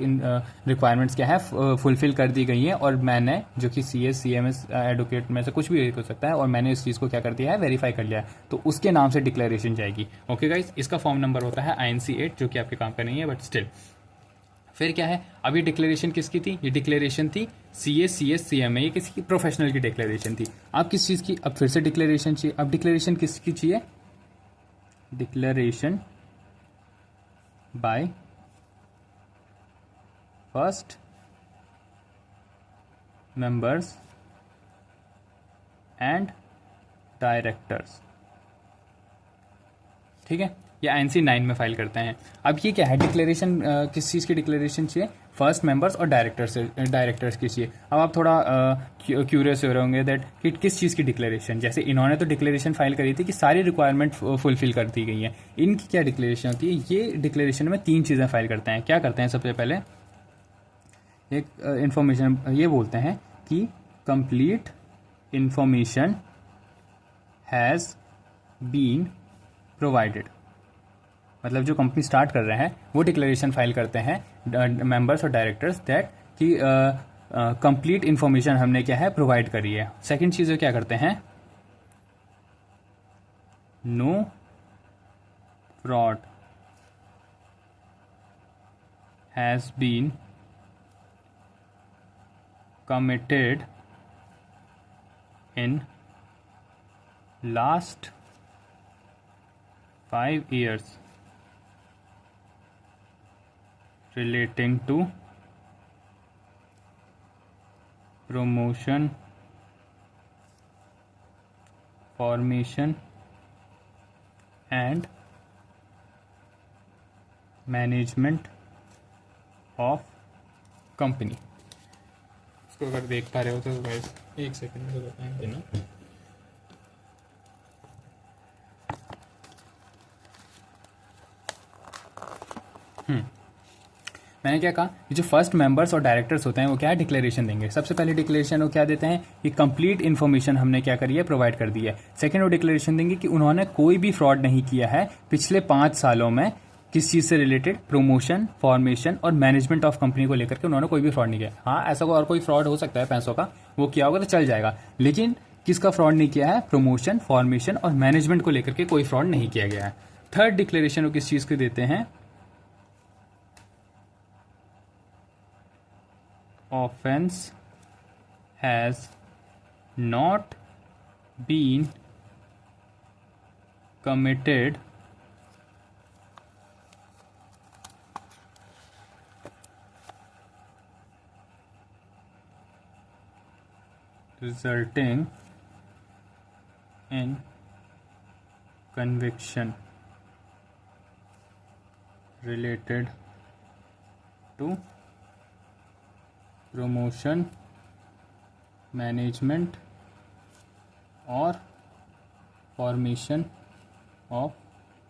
A: रिक्वायरमेंट्स क्या है फुलफिल कर दी गई हैं, और मैंने जो कि CS CMS एडवोकेट में से कुछ भी हो सकता है, और मैंने इस चीज़ को क्या कर दिया है वेरीफाई कर लिया है, तो उसके नाम से डिक्लेरेशन जाएगी। ओके गाइस, इसका फॉर्म नंबर होता है INC 8, जो कि आपके काम का नहीं है बट स्टिल। फिर क्या है, अब ये डिक्लेरेशन किसकी थी? ये डिक्लेरेशन थी CS CS CMA, ये किसी की प्रोफेशनल की डिक्लेरेशन थी। अब किस चीज़ की? अब फिर से डिक्लेरेशन चाहिए। अब डिक्लेरेशन किसकी चाहिए? Declaration by first members and directors. ठीक है, ये INC 9 में फाइल करते हैं। अब ये क्या है, डिक्लेरेशन किस चीज़ की डिक्लेरेशन चाहिए? फर्स्ट मेंबर्स और डायरेक्टर्स की चाहिए। अब आप थोड़ा क्यूरियस हो रहे होंगे दैट कि किस चीज़ की डिक्लेरेशन। जैसे इन्होंने तो डिक्लेरेशन फाइल करी थी कि सारी रिक्वायरमेंट फुलफिल कर दी गई हैं, इनकी क्या डिक्लेरेशन होती है? ये डिक्लेरेशन में 3 चीज़ें फाइल करते हैं। क्या करते हैं? सबसे पहले एक इंफॉर्मेशन ये बोलते हैं कि complete information has been provided. मतलब जो कंपनी स्टार्ट कर रहे हैं वो डिक्लेरेशन फाइल करते हैं मेंबर्स और डायरेक्टर्स दैट कि कंप्लीट इंफॉर्मेशन हमने क्या है प्रोवाइड करी है। सेकंड चीज़ क्या करते हैं? No fraud has been committed in last 5 years relating to promotion, formation and management of company। इसको अगर देख पा रहे हो तो गाइस एक सेकंड में बताएं देना। मैंने क्या कहा, ये जो फर्स्ट मेंबर्स और डायरेक्टर्स होते हैं वो क्या है डिक्लेरेशन देंगे। सबसे पहले डिक्लेरेशन वो क्या देते हैं कि कंप्लीट इन्फॉर्मेशन हमने क्या करी है प्रोवाइड कर दी है। सेकंड वो डिक्लेरेशन देंगे कि उन्होंने कोई भी फ्रॉड नहीं किया है पिछले 5 सालों में, किस चीज़ से रिलेटेड? प्रमोशन, फॉर्मेशन और मैनेजमेंट ऑफ कंपनी को लेकर के उन्होंने कोई भी फ्रॉड नहीं किया। हाँ, ऐसा और कोई फ्रॉड हो सकता है पैसों का, वो किया होगा तो चल जाएगा, लेकिन किसका फ्रॉड नहीं किया है? प्रमोशन, फॉर्मेशन और मैनेजमेंट को लेकर के कोई फ्रॉड नहीं किया गया है। थर्ड डिक्लेरेशन वो किस चीज़ को देते हैं? offense has not been committed resulting in conviction related to promotion, management और formation of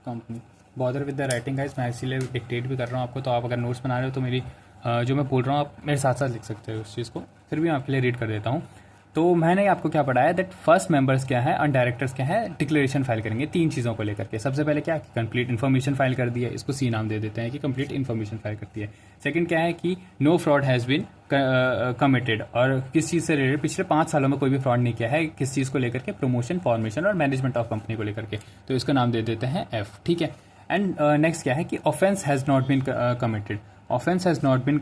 A: company. Bother with the writing guys, मैं इसीलिए डिक्टेट भी कर रहा हूँ आपको, तो आप अगर नोट्स बना रहे हो तो मेरी जो मैं बोल रहा हूँ आप मेरे साथ साथ लिख सकते हो उस चीज़ को, फिर भी मैं आपके लिए रीड कर देता हूँ। तो मैंने आपको क्या पढ़ाया दैट फर्स्ट मेंबर्स क्या है और डायरेक्टर्स क्या है डिक्लेरेशन फाइल करेंगे 3 चीज़ों को लेकर के। सबसे पहले क्या, कंप्लीट इन्फॉर्मेशन फाइल कर दी है, इसको C नाम दे देते हैं कि कंप्लीट इन्फॉर्मेशन फाइल करती है। सेकंड क्या है कि no fraud has been committed, और किस चीज़ से रिलेटेड? पिछले 5 सालों में कोई भी फ्रॉड नहीं किया है, किस चीज़ को लेकर के? प्रमोशन, फॉर्मेशन और मैनेजमेंट ऑफ कंपनी को लेकर के, तो इसका नाम दे देते हैं F। ठीक है, एंड नेक्स्ट क्या है कि offence has not been committed. Offence has not been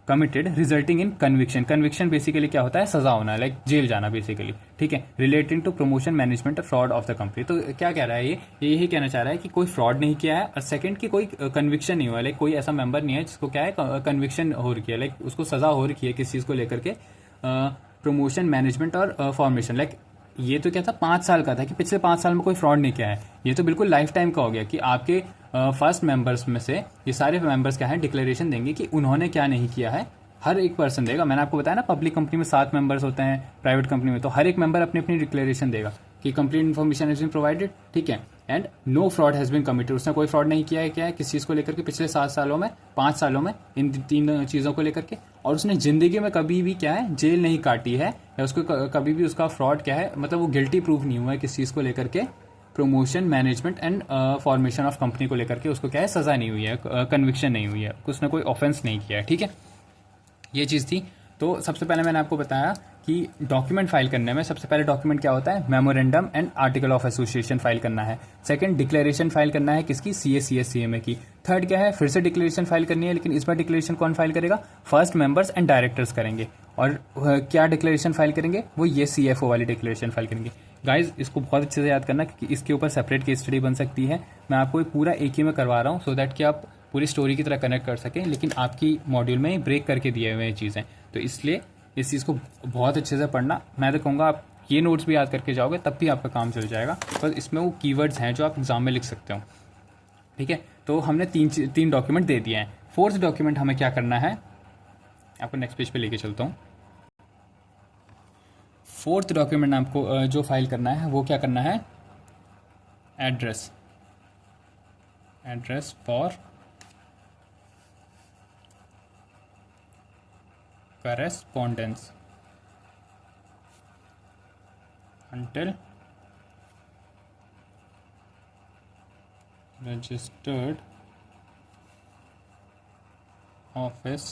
A: committed resulting in conviction. Conviction basically क्या होता है? सजा होना, लाइक जेल जाना बेसिकली। ठीक है, रिलेटिंग टू प्रमोशन, मैनेजमेंट और फ्रॉड ऑफ द कंपनी। तो क्या कह रहा है ये यही कहना चाह रहा है कि कोई फ्रॉड नहीं किया है, और सेकंड की कोई कन्विक्शन नहीं हुआ, लाइक कोई ऐसा मेंबर नहीं है जिसको क्या है कन्विक्शन हो रखी है, लाइक उसको सजा हो रखी है किस चीज़ को लेकर के? प्रमोशन, मैनेजमेंट और फॉर्मेशन। लाइक ये तो क्या था 5 साल का था कि पिछले 5 साल में कोई फ्रॉड नहीं किया है, ये तो बिल्कुल लाइफ टाइम का हो गया कि आपके फर्स्ट मेंबर्स में से ये सारे मेंबर्स क्या है डिक्लेरेशन देंगे कि उन्होंने क्या नहीं किया है। हर एक पर्सन देगा, मैंने आपको बताया ना पब्लिक कंपनी में 7 मेंबर्स होते हैं, प्राइवेट कंपनी में तो हर एक मेंबर अपनी अपनी डिक्लेरेशन देगा कि complete information has been provided. ठीक है, and no fraud has been committed, उसने कोई फ्रॉड नहीं किया है क्या है किस चीज़ को लेकर के पिछले 7 सालों में 5 सालों में, इन 3 चीज़ों को लेकर के, और उसने जिंदगी में कभी भी क्या है जेल नहीं काटी है, या उसको कभी भी उसका फ्रॉड क्या है मतलब वो गिल्टी प्रूफ नहीं हुआ है किस चीज़ को लेकर के? Promotion, management and formation of company को लेकर के उसको क्या है, सज़ा नहीं हुई है, कन्विक्शन नहीं हुई है, उसने कोई ऑफेंस नहीं किया है, ठीक है। ये चीज़ थी। तो सबसे पहले मैंने आपको बताया कि डॉक्यूमेंट फाइल करने में सबसे पहले डॉक्यूमेंट क्या होता है, memorandum and article of association file करना है। सेकंड, डिक्लेरेशन फाइल करना है किसकी, CA की। थर्ड क्या है, फिर से डिक्लेरेशन फाइल करनी है, लेकिन इस बार डिक्लेरेशन कौन फाइल करेगा, फर्स्ट मेंबर्स एंड डायरेक्टर्स करेंगे। और क्या डिक्लेरेशन फाइल करेंगे, वो ये CFO वाली डिक्लेरेशन फाइल करेंगे। गाइज इसको बहुत अच्छे से याद करना क्योंकि इसके ऊपर सेपरेट केस स्टडी बन सकती है। मैं आपको पूरा एक ही में करवा रहा हूँ सो दैट कि आप पूरी स्टोरी की तरह कनेक्ट कर सकें, लेकिन आपकी मॉड्यूल में ब्रेक करके दिए हुए हैं चीज़ें, तो इसलिए इस चीज़ को बहुत अच्छे से पढ़ना। मैं तो कहूँगा आप ये नोट्स भी याद करके जाओगे तब भी आपका काम चल जाएगा, बस इसमें वो कीवर्ड्स हैं जो आप एग्जाम में लिख सकते हो, ठीक है। तो हमने तीन डॉक्यूमेंट दे दिए हैं। फोर्थ डॉक्यूमेंट हमें क्या करना है, आपको नेक्स्ट पेज पे लेके चलता हूँ। फोर्थ डॉक्यूमेंट आपको जो फाइल करना है वो क्या करना है, address for correspondence until registered office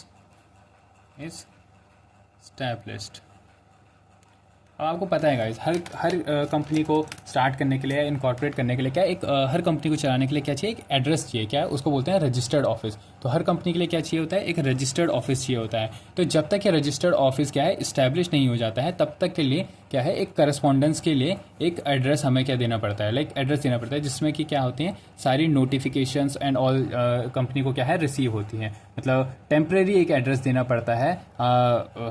A: is established। अब आपको पता है गाइस, हर कंपनी को स्टार्ट करने के लिए, इनकॉर्पोरेट करने के लिए क्या एक हर कंपनी को चलाने के लिए क्या चाहिए, एक एड्रेस चाहिए, क्या है उसको बोलते हैं रजिस्टर्ड ऑफिस। तो हर कंपनी के लिए क्या चाहिए होता है, एक रजिस्टर्ड ऑफिस चाहिए होता है। तो जब तक ये रजिस्टर्ड ऑफिस क्या है इस्टेब्लिश नहीं हो जाता है, तब तक के लिए क्या है, एक करस्पॉन्डेंस के लिए एक एड्रेस हमें क्या देना पड़ता है, लाइक एड्रेस देना पड़ता है, जिसमें कि क्या होती हैं सारी नोटिफिकेशंस एंड ऑल कंपनी को क्या है रिसीव होती हैं। मतलब टेम्परेरी एक एड्रेस देना पड़ता है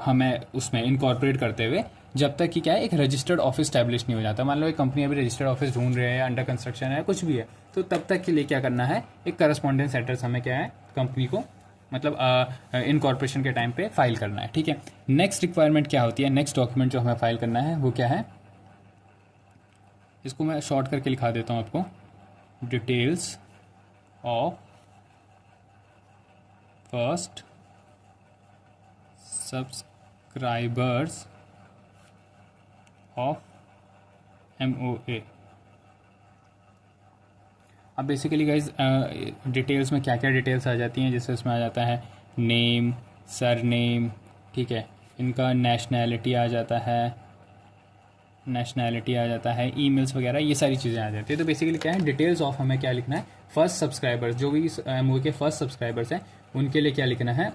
A: हमें उसमें इनकॉर्पोरेट करते हुए, जब तक कि क्या है एक रजिस्टर्ड ऑफिस स्टैब्लिश नहीं हो जाता। मान लो एक कंपनी अभी रजिस्टर्ड ऑफिस ढूंढ रहे हैं, अंडर कंस्ट्रक्शन है, कुछ भी है, तो तब तक के लिए क्या करना है, एक करस्पॉन्डेंस एड्रेस हमें क्या है कंपनी को मतलब इनकॉर्पोरेशन के टाइम पे फाइल करना है, ठीक है। नेक्स्ट रिक्वायरमेंट क्या होती है, नेक्स्ट डॉक्यूमेंट जो हमें फाइल करना है वो क्या है, इसको मैं शॉर्ट करके लिखा देता हूँ आपको, details of first subscribers of MOA। अब बेसिकली गाइज डिटेल्स में क्या क्या डिटेल्स आ जाती हैं, जैसे उसमें आ जाता है नेम, सरनेम, ठीक है, इनका नेशनैलिटी आ जाता है, ईमेल्स वगैरह, ये सारी चीज़ें आ जाती है। तो बेसिकली क्या है, डिटेल्स ऑफ हमें क्या लिखना है, फर्स्ट सब्सक्राइबर्स, जो भी MOA के फर्स्ट सब्सक्राइबर्स हैं उनके लिए क्या लिखना है,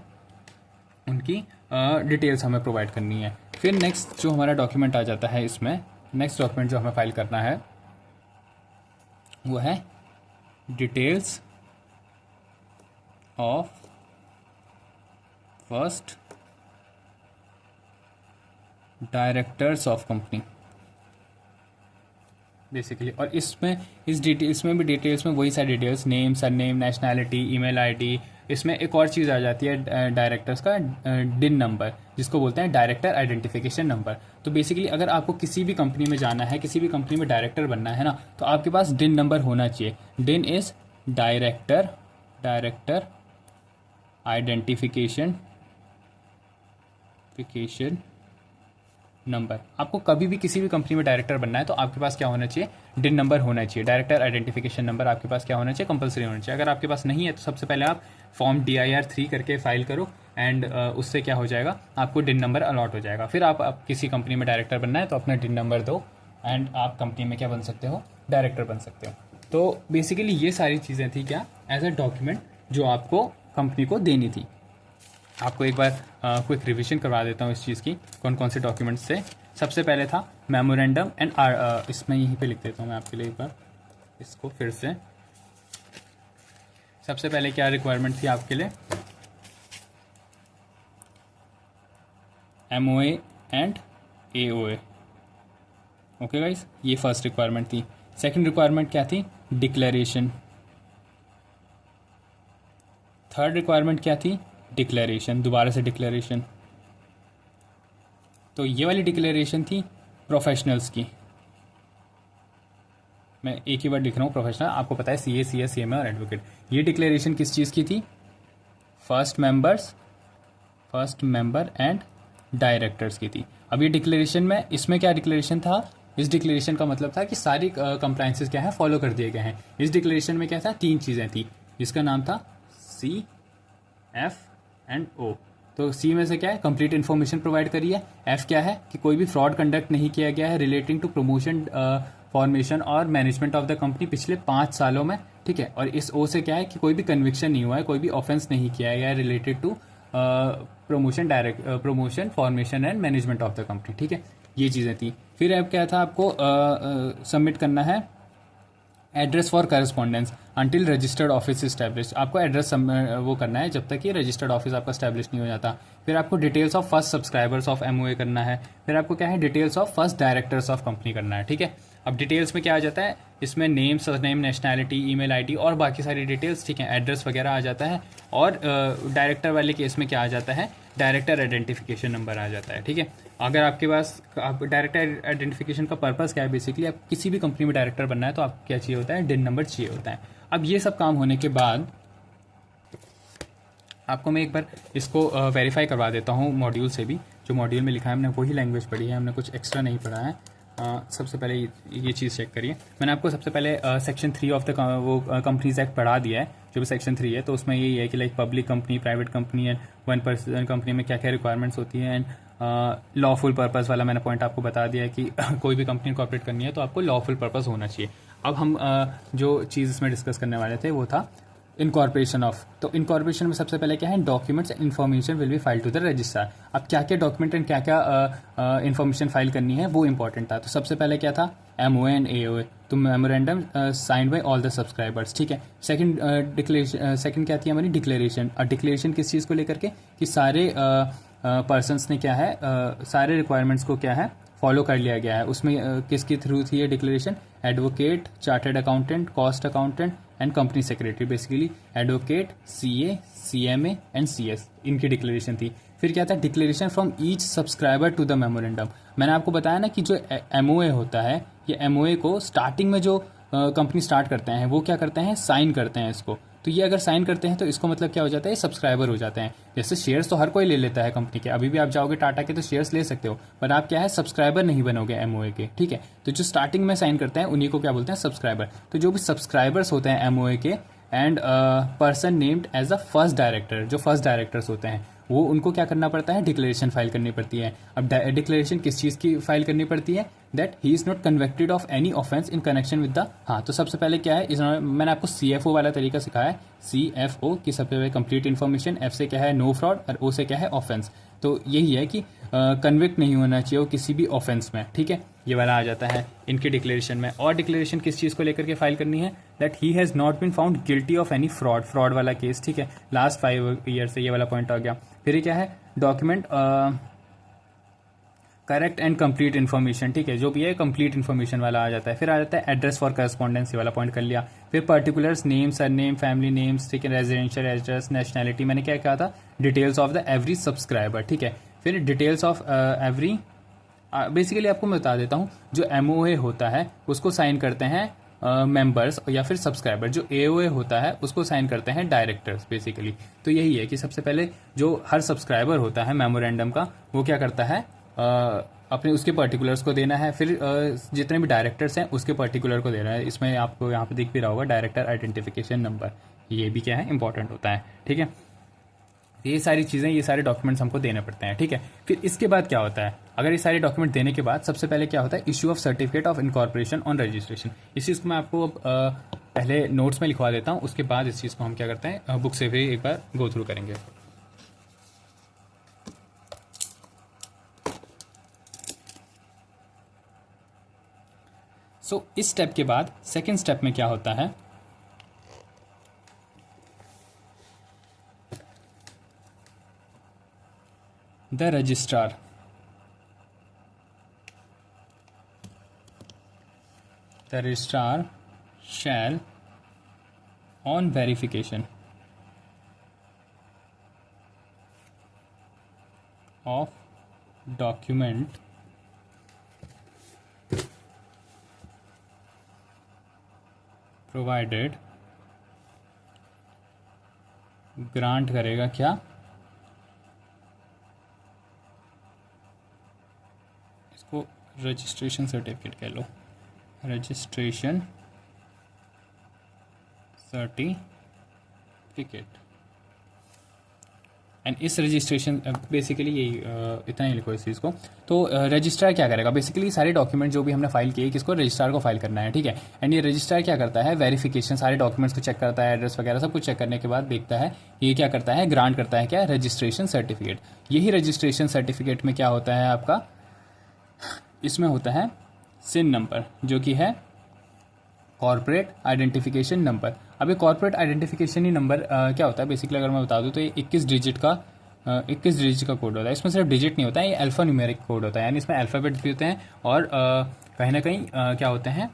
A: उनकी डिटेल्स हमें प्रोवाइड करनी है। फिर नेक्स्ट जो हमारा डॉक्यूमेंट आ जाता है, इसमें नेक्स्ट डॉक्यूमेंट जो हमें फाइल करना है वो है details of first directors of company basically. और इसमें इसमें भी डिटेल्स में वही सारी details, name, surname, nationality, email ID. इसमें एक और चीज़ आ जाती है डायरेक्टर्स का डिन नंबर, जिसको बोलते हैं डायरेक्टर आइडेंटिफिकेशन नंबर। तो बेसिकली अगर आपको किसी भी कंपनी में जाना है, किसी भी कंपनी में डायरेक्टर बनना है ना, तो आपके पास डिन नंबर होना चाहिए। डिन इज डायरेक्टर आइडेंटिफिकेशन नंबर। आपको कभी भी किसी भी कंपनी में डायरेक्टर बनना है तो आपके पास क्या होना चाहिए, डिन नंबर होना चाहिए, डायरेक्टर आइडेंटिफिकेशन नंबर आपके पास क्या होना चाहिए, कंपलसरी होना चाहिए। अगर आपके पास नहीं है तो सबसे पहले आप फॉर्म DIR 3 करके फाइल करो एंड उससे क्या हो जाएगा, आपको डिन नंबर अलॉट हो जाएगा। फिर आप किसी कंपनी में डायरेक्टर बनना है तो अपना डिन नंबर दो एंड आप कंपनी में क्या बन सकते हो, डायरेक्टर बन सकते हो। तो बेसिकली ये सारी चीज़ें थी क्या, एज अ डॉक्यूमेंट जो आपको कंपनी को देनी थी। आपको एक बार क्विक रिवीजन करवा देता हूँ इस चीज़ की, कौन कौन से डॉक्यूमेंट्स थे। सबसे पहले था मेमोरेंडम एंड इसमें यहीं पे लिख देता हूँ मैं आपके लिए एक बार इसको फिर से। सबसे पहले क्या रिक्वायरमेंट थी आपके लिए, MOA and AOA। Okay guys, ये फर्स्ट रिक्वायरमेंट थी। सेकंड रिक्वायरमेंट क्या थी, डिक्लेरेशन। थर्ड रिक्वायरमेंट क्या थी, डिक्लेरेशन, दोबारा से डिक्लेरेशन। तो ये वाली डिक्लेरेशन थी प्रोफेशनल्स की, मैं एक ही वर्ड लिख रहा हूँ प्रोफेशनल, आपको पता है CA, CS, CMA और एडवोकेट। ये डिक्लेरेशन किस चीज़ की थी, फर्स्ट मेंबर एंड डायरेक्टर्स की थी। अब ये डिक्लेरेशन में इसमें क्या डिक्लेरेशन था, इस डिक्लेरेशन का मतलब था कि सारी कंप्लाइंसेस क्या है फॉलो कर दिए गए हैं। इस डिक्लेरेशन में क्या था, 3 चीज़ें थी, इसका नाम था CFO। तो सी में से क्या है, कंप्लीट इन्फॉर्मेशन प्रोवाइड करी है। एफ क्या है कि कोई भी फ्रॉड कंडक्ट नहीं किया गया है रिलेटिंग टू प्रमोशन, फॉर्मेशन और मैनेजमेंट ऑफ द कंपनी पिछले 5 सालों में, ठीक है। और इस ओ से क्या है कि कोई भी कन्विक्शन नहीं हुआ है, कोई भी ऑफेंस नहीं किया गया है related to promotion formation and management of the company, ठीक है। ये चीज़ें थी। फिर अब क्या था, आपको सबमिट करना है address for correspondence until registered office establish. आपको एड्रेस वो करना है जब तक कि रजिस्टर्ड ऑफिस आपका स्टैब्लिश नहीं हो जाता। फिर आपको details of first subscribers of MOA करना है। फिर आपको क्या है, details of first directors of company करना है, ठीक है। अब डिटेल्स में क्या आ जाता है, इसमें name, surname, nationality, email ID और बाकी सारी डिटेल्स, ठीक है। एड्रेस वगैरह आ जाता है। और डायरेक्टर वाले केस में क्या आ जाता है, डायरेक्टर आइडेंटिफिकेशन नंबर आ जाता है, ठीक है। अगर आपके पास, आप डायरेक्टर आइडेंटिफिकेशन का पर्पस क्या है, बेसिकली आप किसी भी कंपनी में डायरेक्टर बनना है तो आपको क्या चाहिए होता है, डिन नंबर चाहिए होता है। अब ये सब काम होने के बाद आपको मैं एक बार इसको वेरीफाई करवा देता हूँ मॉड्यूल से भी। जो मॉड्यूल में लिखा है हमने वही लैंग्वेज पढ़ी है, हमने कुछ एक्स्ट्रा नहीं पढ़ा है। सबसे पहले ये चीज़ चेक करिए। मैंने आपको सबसे पहले सेक्शन 3 ऑफ द वो कंपनीज एक्ट पढ़ा दिया है, जो भी सेक्शन 3 है। तो उसमें यही है कि like public company, private company and 1 person company में क्या क्या रिक्वायरमेंट्स होती हैं। एंड लॉफुल पर्पस वाला मैंने पॉइंट आपको बता दिया है कि कोई भी कंपनी को ऑपरेट करनी है तो आपको लॉफुल पर्पस होना चाहिए। अब हम जो चीज़ इसमें डिस्कस करने वाले थे वो था इनकॉर्पोरेशन ऑफ। तो इनकॉर्पोरेशन में सबसे पहले क्या है, documents and information will be file to the registrar. अब क्या क्या डॉक्यूमेंट एंड क्या क्या इन्फॉर्मेशन फाइल करनी है वो इंपॉर्टेंट था। तो सबसे पहले क्या था, एमओए एंड एओए, तो memorandum signed by all the subscribers, ठीक है। सेकंड डिक्लेरेशन, सेकंड क्या थी हमारी, डिक्लेरेशन। डिक्लेरेशन किस चीज़ को लेकर के, कि सारे पर्सनस ने क्या है, सारे रिक्वायरमेंट्स को क्या है फॉलो कर लिया गया है। उसमें किसके थ्रू थी ये declaration, advocate, chartered accountant, cost accountant and company secretary. Basically advocate, CA, CMA and CS, इनकी डिक्लेरेशन थी। फिर क्या था, declaration from each subscriber to the memorandum. मैंने आपको बताया ना कि जो एमओए होता है, ये एमओए को स्टार्टिंग में जो कंपनी स्टार्ट करते हैं वो क्या करते हैं, साइन करते हैं इसको। तो ये अगर साइन करते हैं तो इसको मतलब क्या हो जाता है, सब्सक्राइबर हो जाते हैं। जैसे शेयर्स तो हर कोई ले लेता है कंपनी के, अभी भी आप जाओगे टाटा के तो शेयर्स ले सकते हो, पर आप क्या है, सब्सक्राइबर नहीं बनोगे एमओए के, ठीक है। तो जो स्टार्टिंग में साइन करते हैं उन्हीं को क्या बोलते हैं, सब्सक्राइबर। तो जो भी सब्सक्राइबर्स होते हैं एमओए के and person named as a first director, जो फर्स्ट डायरेक्टर्स होते हैं वो, उनको क्या करना पड़ता है, डिक्लेरेशन फाइल करनी पड़ती है। अब डिक्लेरेशन किस चीज़ की फाइल करनी पड़ती है, that he is not convicted of any offence in connection with the. हाँ, तो सबसे पहले क्या है, मैंने आपको CFO वाला तरीका सिखाया है। CFO की सबसे पहले कंप्लीट इन्फॉर्मेशन, F से क्या है नो फ्रॉड और O से क्या है ऑफेंस। तो यही है कि कन्विक्ट नहीं होना चाहिए वो किसी भी ऑफेंस में, ठीक है। ये वाला आ जाता है इनके डिक्लेरेशन में। और डिक्लेरेशन किस चीज़ को लेकर के फाइल करनी है, that he has not been found guilty of any fraud, fraud वाला केस, ठीक है, लास्ट 5 ईयर से, ये वाला पॉइंट आ गया। फिर ये क्या है, document correct and complete information, ठीक है, जो भी है कंप्लीट इन्फॉर्मेशन वाला आ जाता है। फिर आ जाता है एड्रेस फॉर करस्पॉन्डेंस, वाला पॉइंट कर लिया। फिर particulars, name, surname, family names, ठीक है, रेजिडेंशियल एड्रेस, नेशनैलिटी, मैंने क्या कहा था, details of the every subscriber, ठीक है। फिर डिटेल्स ऑफ एवरी, बेसिकली आपको मैं बता देता हूँ, जो एमओए होता है उसको साइन करते हैं मेंबर्स या फिर सब्सक्राइबर। जो एओए होता है उसको साइन करते हैं डायरेक्टर्स, बेसिकली। तो यही है कि सबसे पहले जो हर सब्सक्राइबर होता है मेमोरेंडम का, वो क्या करता है, अपने उसके पर्टिकुलर्स को देना है। फिर जितने भी डायरेक्टर्स हैं उसके पर्टिकुलर को देना है। इसमें आपको यहाँ पे दिख भी रहा होगा डायरेक्टर आइडेंटिफिकेशन नंबर, ये भी क्या है, इंपॉर्टेंट होता है, ठीक है। ये सारी चीज़ें, ये सारे डॉक्यूमेंट्स हमको देने पड़ते हैं, ठीक है। फिर इसके बाद क्या होता है, अगर ये सारे डॉक्यूमेंट देने के बाद सबसे पहले क्या होता है, issue of certificate of incorporation on registration. इस चीज़ को मैं आपको पहले नोट्स में लिखवा देता हूँ, उसके बाद इस चीज़ को हम क्या करते हैं, बुक से भी एक बार गो थ्रू करेंगे। सो इस स्टेप के बाद सेकेंड स्टेप में क्या होता है, the registrar shall on verification of document provided grant करेगा क्या, इसको रजिस्ट्रेशन सर्टिफिकेट कह लो, रजिस्ट्रेशन सर्टिफिकेट। एंड इस रजिस्ट्रेशन बेसिकली यही इतना ही लिखो इस चीज़ को। तो रजिस्ट्रार क्या करेगा, बेसिकली सारे डॉक्यूमेंट जो भी हमने फाइल किए किसको, रजिस्ट्रार को फाइल करना है, ठीक है। एंड ये रजिस्ट्रार क्या करता है, वेरिफिकेशन, सारे डॉक्यूमेंट्स को चेक करता है, एड्रेस वगैरह सब कुछ चेक करने के बाद देखता है ये क्या करता है, ग्रांट करता है क्या, रजिस्ट्रेशन सर्टिफिकेट। यही रजिस्ट्रेशन सर्टिफिकेट में क्या होता है आपका, इसमें होता है सिन नंबर, जो कि है कॉर्पोरेट आइडेंटिफिकेशन नंबर। अब ये कॉर्पोरेट आइडेंटिफिकेशन ही नंबर क्या होता है बेसिकली, अगर मैं बता दूं तो ये 21 डिजिट का 21 डिजिट का कोड होता है। इसमें सिर्फ डिजिट नहीं होता है, ये अल्फा न्यूमेरिक कोड होता है, यानी इसमें अल्फ़ाबेट्स भी होते हैं और कहीं ना कहीं क्या होते हैं,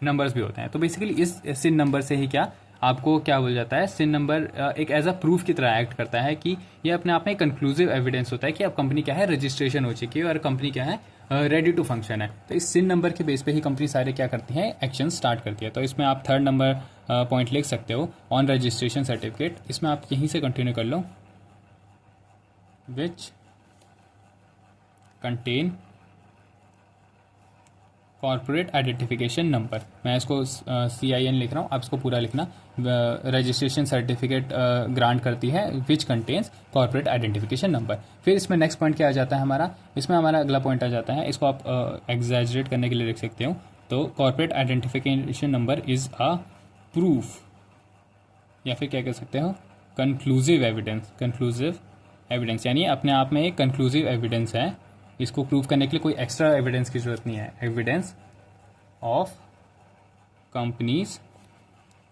A: नंबर्स भी होते हैं। तो बेसिकली इस सिन नंबर से ही क्या आपको क्या बोल जाता है, सिन नंबर एक एज अ प्रूफ की तरह एक्ट करता है कि ये अपने आप में कंक्लूसिव एविडेंस होता है कि अब कंपनी क्या है, रजिस्ट्रेशन हो चुकी है और कंपनी क्या है, रेडी टू फंक्शन है। तो इस सिन नंबर के बेस पे ही कंपनी सारे क्या करती है, एक्शन स्टार्ट करती है। तो इसमें आप थर्ड नंबर पॉइंट लिख सकते हो ऑन रजिस्ट्रेशन सर्टिफिकेट। इसमें आप यहीं से कंटिन्यू कर लो, which contain corporate identification number. मैं इसको CIN लिख रहा हूँ, आप इसको पूरा लिखना। रजिस्ट्रेशन सर्टिफिकेट ग्रांट करती है which contains corporate identification number. फिर इसमें नेक्स्ट पॉइंट क्या आ जाता है हमारा, इसमें हमारा अगला पॉइंट आ जाता है, इसको आप एग्जैजरेट करने के लिए लिख सकते हो। तो corporate identification number is a proof, या फिर क्या कह सकते हो, कंक्लूसिव एविडेंस। कंक्लूसिव एविडेंस यानी अपने आप में एक कंक्लूसिव एविडेंस है, इसको प्रूव करने के लिए कोई एक्स्ट्रा एविडेंस की जरूरत नहीं है। Evidence of companies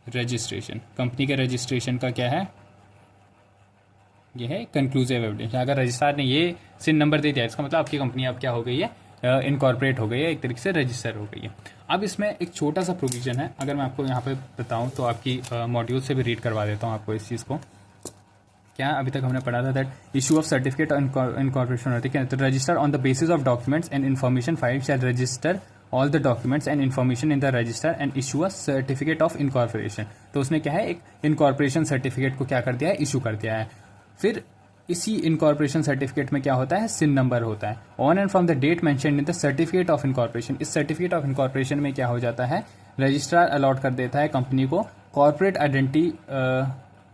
A: registration, company के रजिस्ट्रेशन का क्या है, यह है कंक्लूसिव एविडेंस। अगर रजिस्ट्रार ने ये सिन नंबर दे दिया, इसका मतलब आपकी कंपनी अब क्या हो गई है, इनकॉर्पोरेट हो गई है, एक तरीके से रजिस्टर हो गई है। अब इसमें एक छोटा सा प्रोविजन है, अगर मैं आपको यहाँ पे बताऊँ तो आपकी मॉड्यूल से भी रीड करवा देता हूँ आपको इस चीज़ को। क्या अभी तक हमने पढ़ा था that issue of certificate incorporation, ठीक है। तो register on the basis of documents and information file shall register all the documents and information in the register and issue a certificate of incorporation. तो उसने क्या है, एक इनकॉर्पोरेशन सर्टिफिकेट को क्या कर दिया है, इशू कर दिया है। फिर इसी इनकॉर्पोरेशन सर्टिफिकेट में क्या होता है, सिन नंबर होता है। On and from the date mentioned in the certificate of incorporation, इस सर्टिफिकेट ऑफ इनकॉर्पोरेशन में क्या हो जाता है, रजिस्ट्रार अलॉट कर देता है कंपनी को कॉर्पोरेट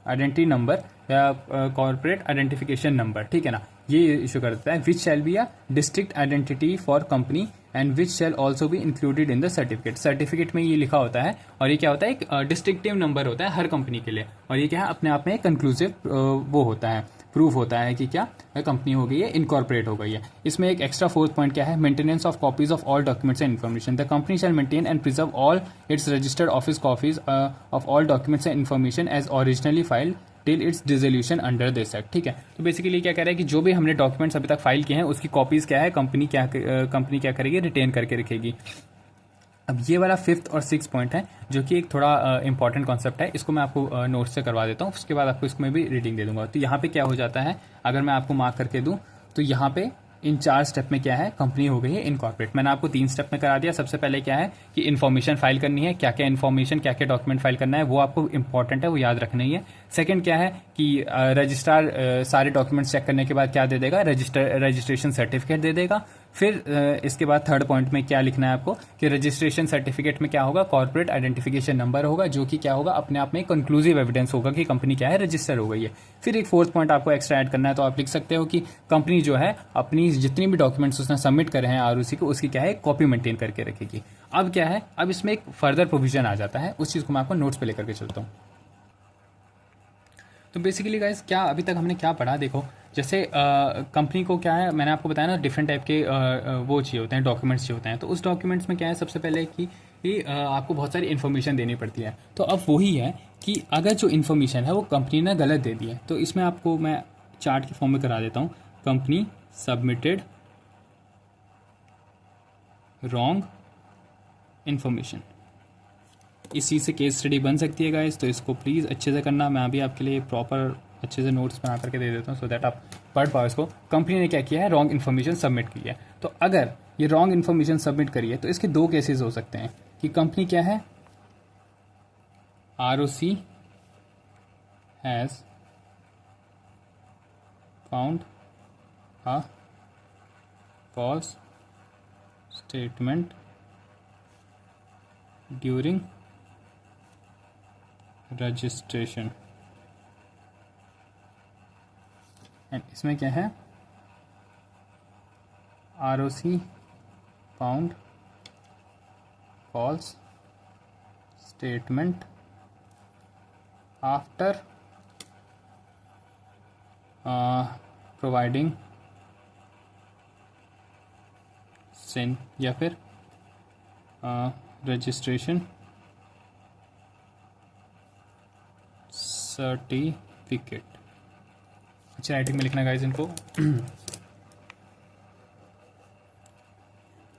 A: आइडेंटिटी नंबर या कॉर्पोरेट आइडेंटिफिकेशन नंबर, ठीक है ना, ये इशू कर देता है। Which shall be a distinct identity for company and which shall also be included in the certificate. Certificate में ये लिखा होता है और ये क्या होता है, एक डिस्ट्रिक्टिव नंबर होता है हर कंपनी के लिए, और ये क्या है, अपने आप में कंक्लूसिव वो होता है, प्रूफ होता है कि क्या कंपनी हो गई है, इनकॉर्पोरेट हो गई है। इसमें एक एक्स्ट्रा फोर्थ पॉइंट क्या है, maintenance of copies of all documents and information. The company shall maintain and preserve all its registered office copies of all documents and information as originally filed till its dissolution under this act, ठीक है। तो basically क्या कह रहा है कि जो भी हमने डॉक्यूमेंट्स अभी तक फाइल किए हैं उसकी कॉपीज क्या है, कंपनी क्या करेगी, रिटेन करके रखेगी। अब ये वाला फिफ्थ और सिक्स पॉइंट है जो कि एक थोड़ा इंपॉर्टेंट कॉन्सेप्ट है, इसको मैं आपको नोट से करवा देता हूँ, उसके बाद आपको इसमें भी रीडिंग दे दूंगा। तो यहाँ पे क्या हो जाता है, अगर मैं आपको मार्क करके दूँ तो यहाँ पे इन 4 स्टेप में क्या है, कंपनी हो गई है इनकॉर्पोरेट। मैंने आपको 3 स्टेप में करा दिया। सबसे पहले क्या है कि इन्फॉर्मेशन फाइल करनी है, क्या क्या इन्फॉर्मेशन, क्या क्या डॉक्यूमेंट फाइल करना है, वो आपको इंपॉर्टेंट है, वो याद रखना ही है। सेकंड क्या है कि रजिस्ट्रार सारे डॉक्यूमेंट्स चेक करने के बाद क्या दे देगा, रजिस्ट्रेशन सर्टिफिकेट दे देगा। फिर इसके बाद थर्ड पॉइंट में क्या लिखना है आपको कि रजिस्ट्रेशन सर्टिफिकेट में क्या होगा, कॉर्पोरेट आइडेंटिफिकेशन नंबर होगा, जो कि क्या होगा, अपने आप में कंक्लूसिव एविडेंस होगा कि कंपनी क्या है, रजिस्टर हो गई है। फिर एक फोर्थ पॉइंट आपको एक्स्ट्रा ऐड करना है, तो आप लिख सकते हो कि कंपनी जो है अपनी जितनी भी डॉक्यूमेंट्स उसने सबमिट करे हैं ROC को, उसकी क्या है, कॉपी मेंटेन करके रखेगी। अब क्या है, अब इसमें एक फर्दर प्रोविजन आ जाता है, उस चीज़ को मैं आपको नोट्स पे लेकर के चलता हूँ। तो बेसिकली गाइस क्या अभी तक हमने क्या पढ़ा, देखो जैसे कंपनी को क्या है, मैंने आपको बताया ना डिफरेंट टाइप के वो चाहिए होते हैं, डॉक्यूमेंट्स चाहिए होते हैं। तो उस डॉक्यूमेंट्स में क्या है, सबसे पहले कि आपको बहुत सारी इन्फॉर्मेशन देनी पड़ती है। तो अब वही है कि अगर जो इन्फॉर्मेशन है वो कंपनी ने गलत दे दी है, तो इसमें आपको मैं चार्ट के फॉर्म में करा देता हूँ। कंपनी सबमिटेड रॉन्ग इन्फॉर्मेशन, इस चीज़ से केस स्टडी बन सकती है गाइस, तो इसको प्लीज़ अच्छे से करना। मैं अभी आपके लिए प्रॉपर अच्छे से नोट्स बना करके दे देता हूँ सो दैट आप पढ़ पाओ इसको। कंपनी ने क्या किया है, रॉन्ग इन्फॉर्मेशन सबमिट की है। तो अगर ये रॉन्ग इन्फॉर्मेशन सबमिट करी है तो इसके 2 केसेस हो सकते हैं कि कंपनी क्या है, ROC has found a false statement during registration. And इसमें क्या है, ROC found false statement after providing CIN या फिर रजिस्ट्रेशन सर्टिफिकेट। अच्छी राइटिंग में लिखना गाइस इनको।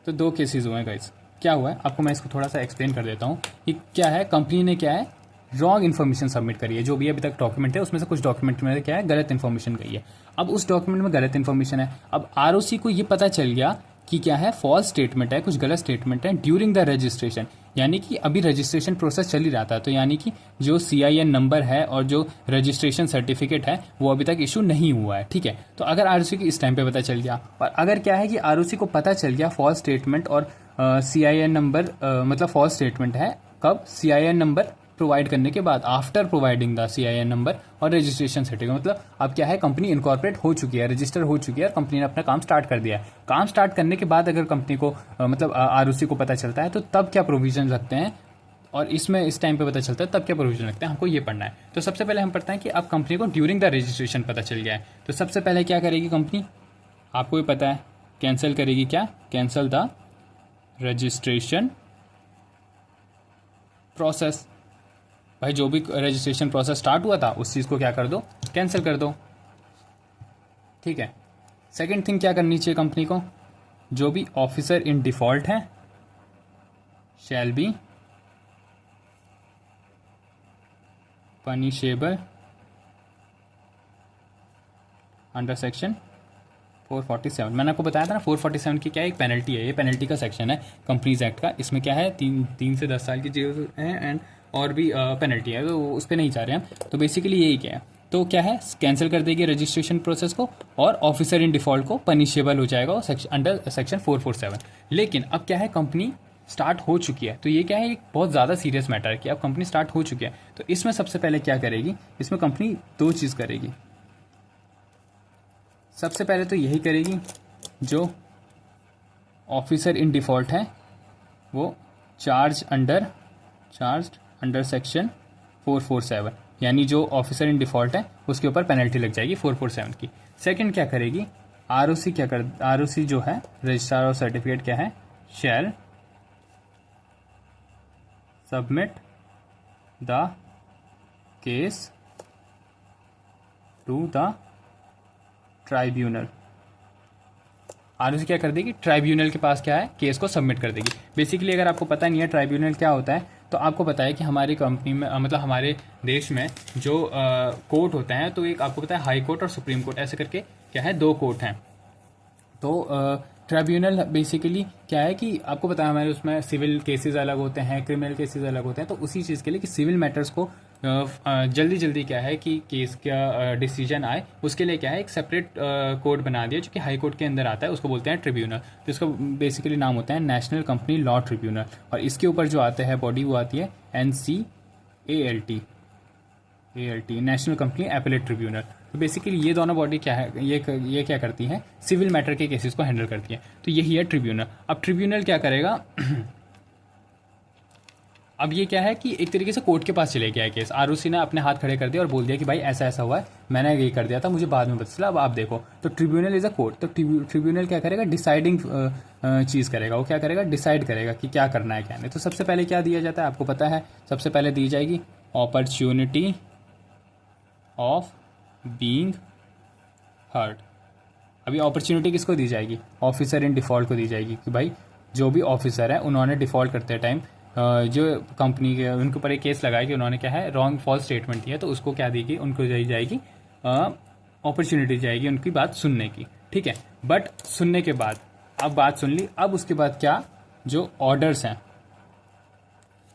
A: तो दो केसेस हुए हैं गाइस। क्या हुआ है आपको मैं इसको थोड़ा सा एक्सप्लेन कर देता हूँ कि क्या है, कंपनी ने क्या है रॉन्ग इन्फॉर्मेशन सबमिट करी है। जो भी अभी तक डॉक्यूमेंट है उसमें से कुछ डॉक्यूमेंट में क्या है गलत इन्फॉर्मेशन गई है। अब उस डॉक्यूमेंट में गलत इन्फॉर्मेशन है। अब ROC को ये पता चल गया कि क्या है फॉल्स स्टेटमेंट है, कुछ गलत स्टेटमेंट है ड्यूरिंग द रजिस्ट्रेशन, यानी कि अभी रजिस्ट्रेशन प्रोसेस चल ही रहा था। तो यानी कि जो CIN नंबर है और जो रजिस्ट्रेशन सर्टिफिकेट है वो अभी तक इशू नहीं हुआ है। ठीक है, तो अगर ROC को इस टाइम पे पता चल गया, और अगर क्या है कि ROC को पता चल गया फॉल्स स्टेटमेंट और CIN नंबर मतलब फॉल्स स्टेटमेंट है कब, CIN नंबर प्रोवाइड करने के बाद, after providing the CIN number और रजिस्ट्रेशन सर्टिफिकेट। मतलब अब क्या है कंपनी इनकॉर्पोरेट हो चुकी है, रजिस्टर हो चुकी है और कंपनी ने अपना काम स्टार्ट कर दिया है। काम स्टार्ट करने के बाद अगर कंपनी को मतलब ROC को पता चलता है तो तब क्या प्रोविजन लगते हैं, और इसमें इस टाइम पे पता चलता है तब क्या प्रोविजन लगता है, हमको ये पढ़ना है। तो सबसे पहले हम पढ़ते हैं कि अब कंपनी को ड्यूरिंग द रजिस्ट्रेशन पता चल गया है, तो सबसे पहले क्या करेगी कंपनी, आपको भी पता है कैंसिल करेगी, क्या कैंसिल द रजिस्ट्रेशन प्रोसेस। भाई जो भी रजिस्ट्रेशन प्रोसेस स्टार्ट हुआ था उस चीज़ को क्या कर दो, कैंसिल कर दो। ठीक है, सेकंड थिंग क्या करनी चाहिए कंपनी को, जो भी ऑफिसर इन डिफॉल्ट है shall be punishable under section 447। मैंने आपको बताया था ना 447 की क्या एक पेनल्टी है, ये पेनल्टी का सेक्शन है कंपनीज एक्ट का। इसमें क्या है 3 से 10 साल की जेल है एंड और भी पेनल्टी है, तो उस पर नहीं जा रहे हैं। तो बेसिकली यही क्या है, तो क्या है कैंसिल कर देगी रजिस्ट्रेशन प्रोसेस को और ऑफिसर इन डिफॉल्ट को पनिशेबल हो जाएगा अंडर सेक्शन 447। लेकिन अब क्या है कंपनी स्टार्ट हो चुकी है, तो ये क्या है एक बहुत ज़्यादा सीरियस मैटर है कि अब कंपनी स्टार्ट हो चुकी है। तो इसमें सबसे पहले क्या करेगी, इसमें कंपनी दो चीज़ करेगी। सबसे पहले तो यही करेगी, जो ऑफिसर इन डिफॉल्ट है वो चार्ज अंडर सेक्शन 447, यानी जो ऑफिसर इन डिफॉल्ट है उसके ऊपर पेनल्टी लग जाएगी 447 की। सेकंड क्या करेगी, ROC जो है रजिस्ट्रार ऑफ सर्टिफिकेट क्या है, shall submit the case to the tribunal. ROC क्या कर देगी, ट्राइब्यूनल के पास क्या है केस को सबमिट कर देगी। बेसिकली अगर आपको पता नहीं है ट्राइब्यूनल क्या होता है, तो आपको पता है कि हमारी कंपनी में मतलब हमारे देश में जो कोर्ट होते हैं, तो एक आपको पता है हाई कोर्ट और सुप्रीम कोर्ट ऐसे करके क्या है 2 कोर्ट हैं। तो ट्राइब्यूनल बेसिकली क्या है कि आपको पता है हमारे उसमें सिविल केसेस अलग होते हैं, क्रिमिनल केसेस अलग होते हैं। तो उसी चीज़ के लिए कि सिविल मैटर्स को जल्दी क्या है कि केस का डिसीजन आए, उसके लिए क्या है एक सेपरेट कोर्ट बना दिया जो कि हाई कोर्ट के अंदर आता है, उसको बोलते हैं ट्रिब्यूनल। तो इसका बेसिकली नाम होता है नेशनल कंपनी लॉ ट्रिब्यूनल, और इसके ऊपर जो आता है बॉडी वो आती है NCALT, national company appellate tribunal. तो बेसिकली ये दोनों बॉडी क्या है, ये क्या करती हैं, सिविल मैटर के केसेस को हैंडल करती है। तो यही है ट्रिब्यूनल। अब ट्रिब्यूनल क्या करेगा अब ये क्या है कि एक तरीके से कोर्ट के पास चले गया है केस। ROC ने अपने हाथ खड़े कर दिया और बोल दिया कि भाई ऐसा ऐसा हुआ है, मैंने ये कर दिया था, मुझे बाद में पता चला, अब आप देखो। तो ट्रिब्यूनल इज अ कोर्ट। तो ट्रिब्यूनल क्या करेगा, डिसाइडिंग चीज़ करेगा। वो क्या करेगा, डिसाइड करेगा कि क्या करना है क्या नहीं। तो सबसे पहले क्या दिया जाता है आपको पता है, सबसे पहले दी जाएगी अपॉर्चुनिटी ऑफ बीइंग हर्ड। अभी अपॉर्चुनिटी किसको दी जाएगी, ऑफिसर इन डिफॉल्ट को दी जाएगी कि भाई जो भी ऑफिसर है उन्होंने डिफॉल्ट करते टाइम जो कंपनी के उनके ऊपर एक केस लगाया कि उन्होंने क्या है रॉन्ग फॉल्स स्टेटमेंट दिया, तो उसको क्या देगी, उनको दी जाएगी अपॉर्चुनिटी जाएगी उनकी बात सुनने की। ठीक है, बट सुनने के बाद अब बात सुन ली, अब उसके बाद क्या, जो ऑर्डर्स हैं,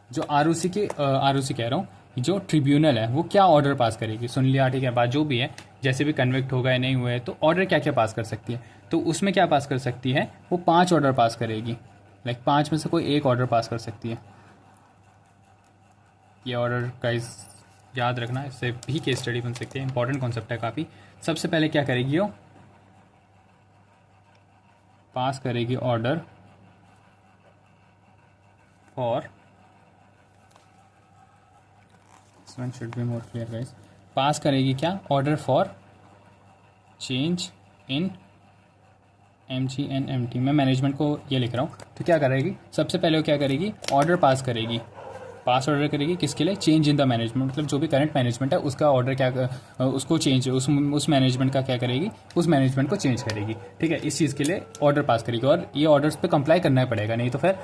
A: जो ROC कह रहा हूँ, जो ट्रिब्यूनल है वो क्या ऑर्डर पास करेगी, सुन लिया ठीक है, बात जो भी है, जैसे भी कन्विक्ट होगा या नहीं हुआ है, तो ऑर्डर क्या क्या पास कर सकती है। तो उसमें क्या पास कर सकती है, वो 5 ऑर्डर पास करेगी। लाइक 5 में से कोई एक ऑर्डर पास कर सकती है। ये ऑर्डर गाइस याद रखना, इससे भी केस स्टडी बन सकती है, इंपॉर्टेंट कॉन्सेप्ट है काफ़ी। सबसे पहले क्या करेगी वो, पास करेगी order for, this one should be more clear guys, pass करेगी क्या, order for change in MGNMT। मैं मैनेजमेंट को ये लिख रहा हूँ। तो क्या करेगी, सबसे पहले वो क्या करेगी, ऑर्डर पास करेगी। पास ऑर्डर करेगी किसके लिए, चेंज इन द मैनेजमेंट, मतलब जो भी करंट मैनेजमेंट है उसका ऑर्डर क्या, उसको चेंज, उस मैनेजमेंट का क्या करेगी, उस मैनेजमेंट को चेंज करेगी। ठीक है, इस चीज़ के लिए ऑर्डर पास करेगी, और ये ऑर्डर्स पे कंप्लाई करना ही पड़ेगा, नहीं तो फिर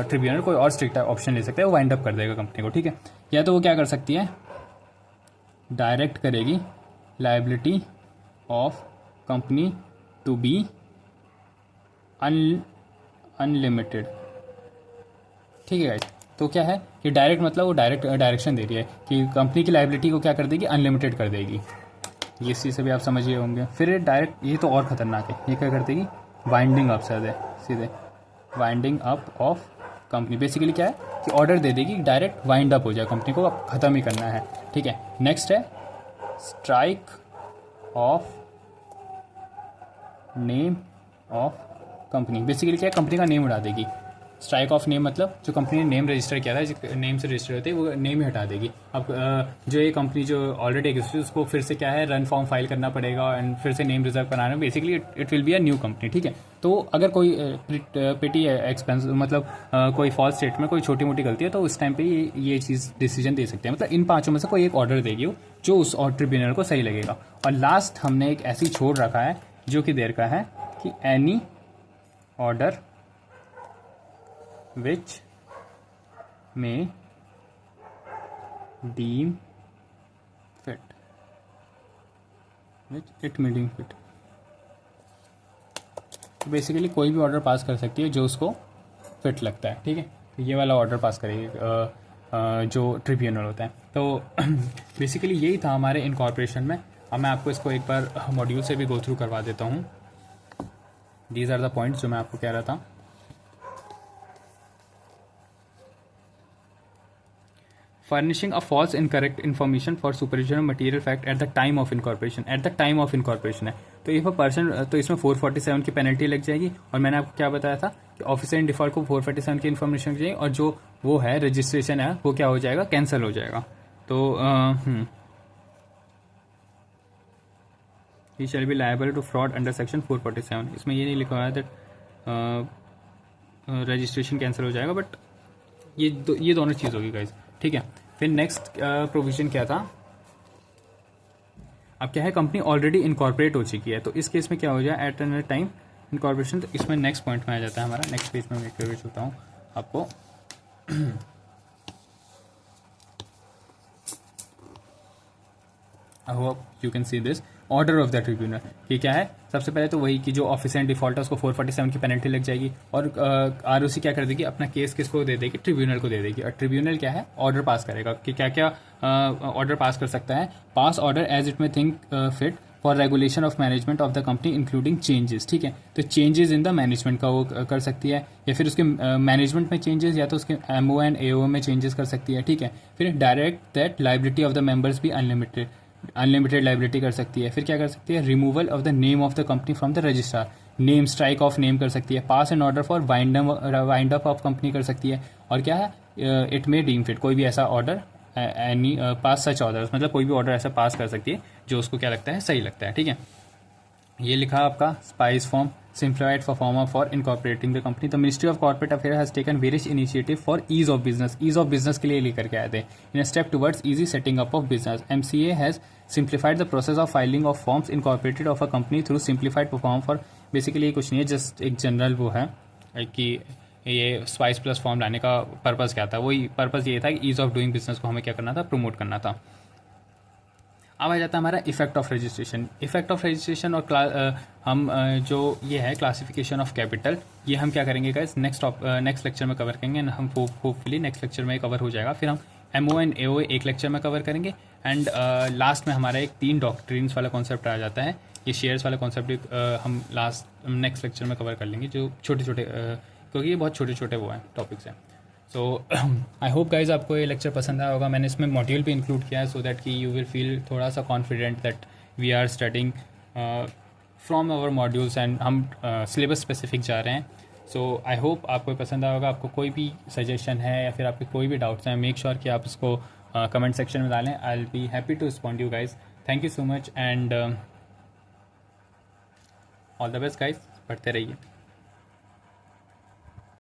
A: ट्रिब्यूनल कोई और स्ट्रिक्ट ऑप्शन ले सकता है, वो वाइंड अप कर देगा कंपनी को। ठीक है, या तो वो क्या कर सकती है, डायरेक्ट करेगी liability of company to be unlimited. ठीक है गाइस, तो क्या है कि डायरेक्ट मतलब वो डायरेक्शन दे रही है कि कंपनी की लाइबिलिटी को क्या कर देगी, अनलिमिटेड कर देगी। ये इस चीज़ से भी आप समझिए होंगे। फिर डायरेक्ट, ये तो और ख़तरनाक है, ये क्या कर देगी, वाइंडिंग अप सीधे winding up of company. Basically क्या है कि ऑर्डर दे देगी, डायरेक्ट वाइंड अप हो जाए, कंपनी को अब ख़त्म ही करना है। ठीक है, नेक्स्ट है strike off name of company. Basically क्या है, कंपनी का नेम उड़ा देगी। स्ट्राइक ऑफ नेम मतलब जो कंपनी ने नेम रजिस्टर किया था, जो नेम से रजिस्टर होते हैं, वो नेम ही हटा देगी। अब जो ये कंपनी जो ऑलरेडी एग्जिस्ट है उसको फिर से क्या है, रन फॉर्म फाइल करना पड़ेगा एंड फिर से नेम रिजर्व कराना। Basically it will be a new company. ठीक है, तो अगर कोई पेटी एक्सपेंस मतलब कोई फॉल्स स्टेट में कोई छोटी मोटी गलती है, तो उस टाइम पे ये चीज़ डिसीजन दे सकते हैं। मतलब इन पांचों में से कोई एक ऑर्डर देगी वो, जो उस ट्रिब्यूनल को सही लगेगा। और लास्ट हमने एक ऐसी छोड़ रखा है जो कि देर का है कि any order which may deem fit, which it may deem fit। तो बेसिकली कोई भी ऑर्डर पास कर सकती है जो उसको फिट लगता है। ठीक है, तो ये वाला ऑर्डर पास करेगी जो ट्रिब्यूनल होता है। तो बेसिकली यही था हमारे इनकॉर्पोरेशन में। अब मैं आपको इसको एक बार मॉड्यूल से भी गो थ्रू करवा देता हूँ। दीज आर द पॉइंट्स जो मैं आपको कह रहा था। furnishing a false incorrect information for supervision of material fact at the time of incorporation। at the time of incorporation है, तो इफ अ पर्सन, तो इसमें 447 की पेनल्टी लग जाएगी। और मैंने आपको क्या बताया था कि ऑफिसर इन डिफॉल्ट को 447 की इन्फॉर्मेशन चाहिए, और जो वो है रजिस्ट्रेशन है वो क्या हो जाएगा, कैंसिल हो जाएगा। तो he shall be liable to fraud under section 447। इसमें ये नहीं लिखा हुआ है दैट रजिस्ट्रेशन कैंसिल हो जाएगा, बट ये दोनों चीज़ होगी गाइज। ठीक है, फिर नेक्स्ट प्रोविजन क्या था, अब क्या है, कंपनी ऑलरेडी इनकॉर्पोरेट हो चुकी है, तो इस केस में क्या हो जाए, एट एन टाइम इनकॉर्पोरेशन। तो इसमें नेक्स्ट पॉइंट में आ जाता है हमारा, नेक्स्ट पेज में मैं करके चलता हूँ आपको। I hope you can see this order of the tribunal. कि क्या है, सबसे पहले तो वही कि जो ऑफिसर इन डिफॉल्ट है उसको 447 की पेनल्टी लग जाएगी, और आरओसी क्या कर देगी, अपना केस किसको दे देगी, ट्रिब्यूनल को दे देगी। और ट्रिब्यूनल क्या है, ऑर्डर पास करेगा कि क्या क्या ऑर्डर पास कर सकता है, पास ऑर्डर एज इट में think fit for regulation of management of the company including changes. ठीक है, तो चेंजेस इन द मैनेजमेंट का वो कर सकती है, या फिर उसके मैनेजमेंट में चेंजेस, या तो उसके MO एंड AO में चेंजेस कर सकती है। ठीक है, फिर direct that liability of the members भी अनलिमिटेड लाइबिलिटी कर सकती है। फिर क्या कर सकती है, removal of the name of the company from the registrar, name strike off name कर सकती है, pass an order for wind up of company कर सकती है। और क्या है, इट मे डीम फिट, कोई भी ऐसा ऑर्डर, एनी पास सच ऑर्डर, मतलब कोई भी ऑर्डर ऐसा पास कर सकती है जो उसको क्या लगता है, सही लगता है। ठीक है, ये लिखा आपका spice form simplified performer for incorporating the company। The Ministry of Corporate Affairs has taken various initiative for ease of business। ease of business के लिए लेकर के आए थे, in a step towards easy setting up of business। MCA has simplified the process of filing of forms incorporated of a company through simplified perform for। Basically ये कुछ नहीं है, जस्ट एक जनरल वो है कि ये स्पाइस प्लस फॉर्म लाने का पर्पज़ क्या था, वही पर्पज़ ये था कि ईज ऑफ डूइंग बिजनेस को हमें क्या करना था, प्रमोट करना था। अब आ जाता है हमारा effect of registration. Effect of registration और हम जो ये है क्लासिफिकेशन ऑफ कैपिटल, ये हम क्या करेंगे गाइस, नेक्स्ट लेक्चर में कवर करेंगे। हम होपफुली नेक्स्ट लेक्चर में कवर हो जाएगा। फिर हम MO एंड AO एक लेक्चर में कवर करेंगे, एंड लास्ट में हमारा एक 3 डॉक्ट्रिन्स वाला कॉन्सेप्ट आ जाता है। ये शेयर्स वाला कॉन्सेप्ट हम नेक्स्ट लेक्चर में कवर कर लेंगे, जो छोटे छोटे क्योंकि ये बहुत छोटे छोटे वो हैं टॉपिक्स हैं। सो आई होप गाइज आपको ये लेक्चर पसंद आया होगा। मैंने इसमें मॉड्यूल भी इंक्लूड किया है सो दैट कि यू विल फील थोड़ा सा confident that we are studying from our modules and हम सिलेबस स्पेसिफिक जा रहे हैं। सो आई होप आपको पसंद आया होगा। आपको कोई भी सजेशन है या फिर आपके कोई भी डाउट्स हैं, मेक श्योर कि आप उसको कमेंट सेक्शन में डालें। I will be happy to respond you guys. Thank you so much and all the best guys. पढ़ते रहिए।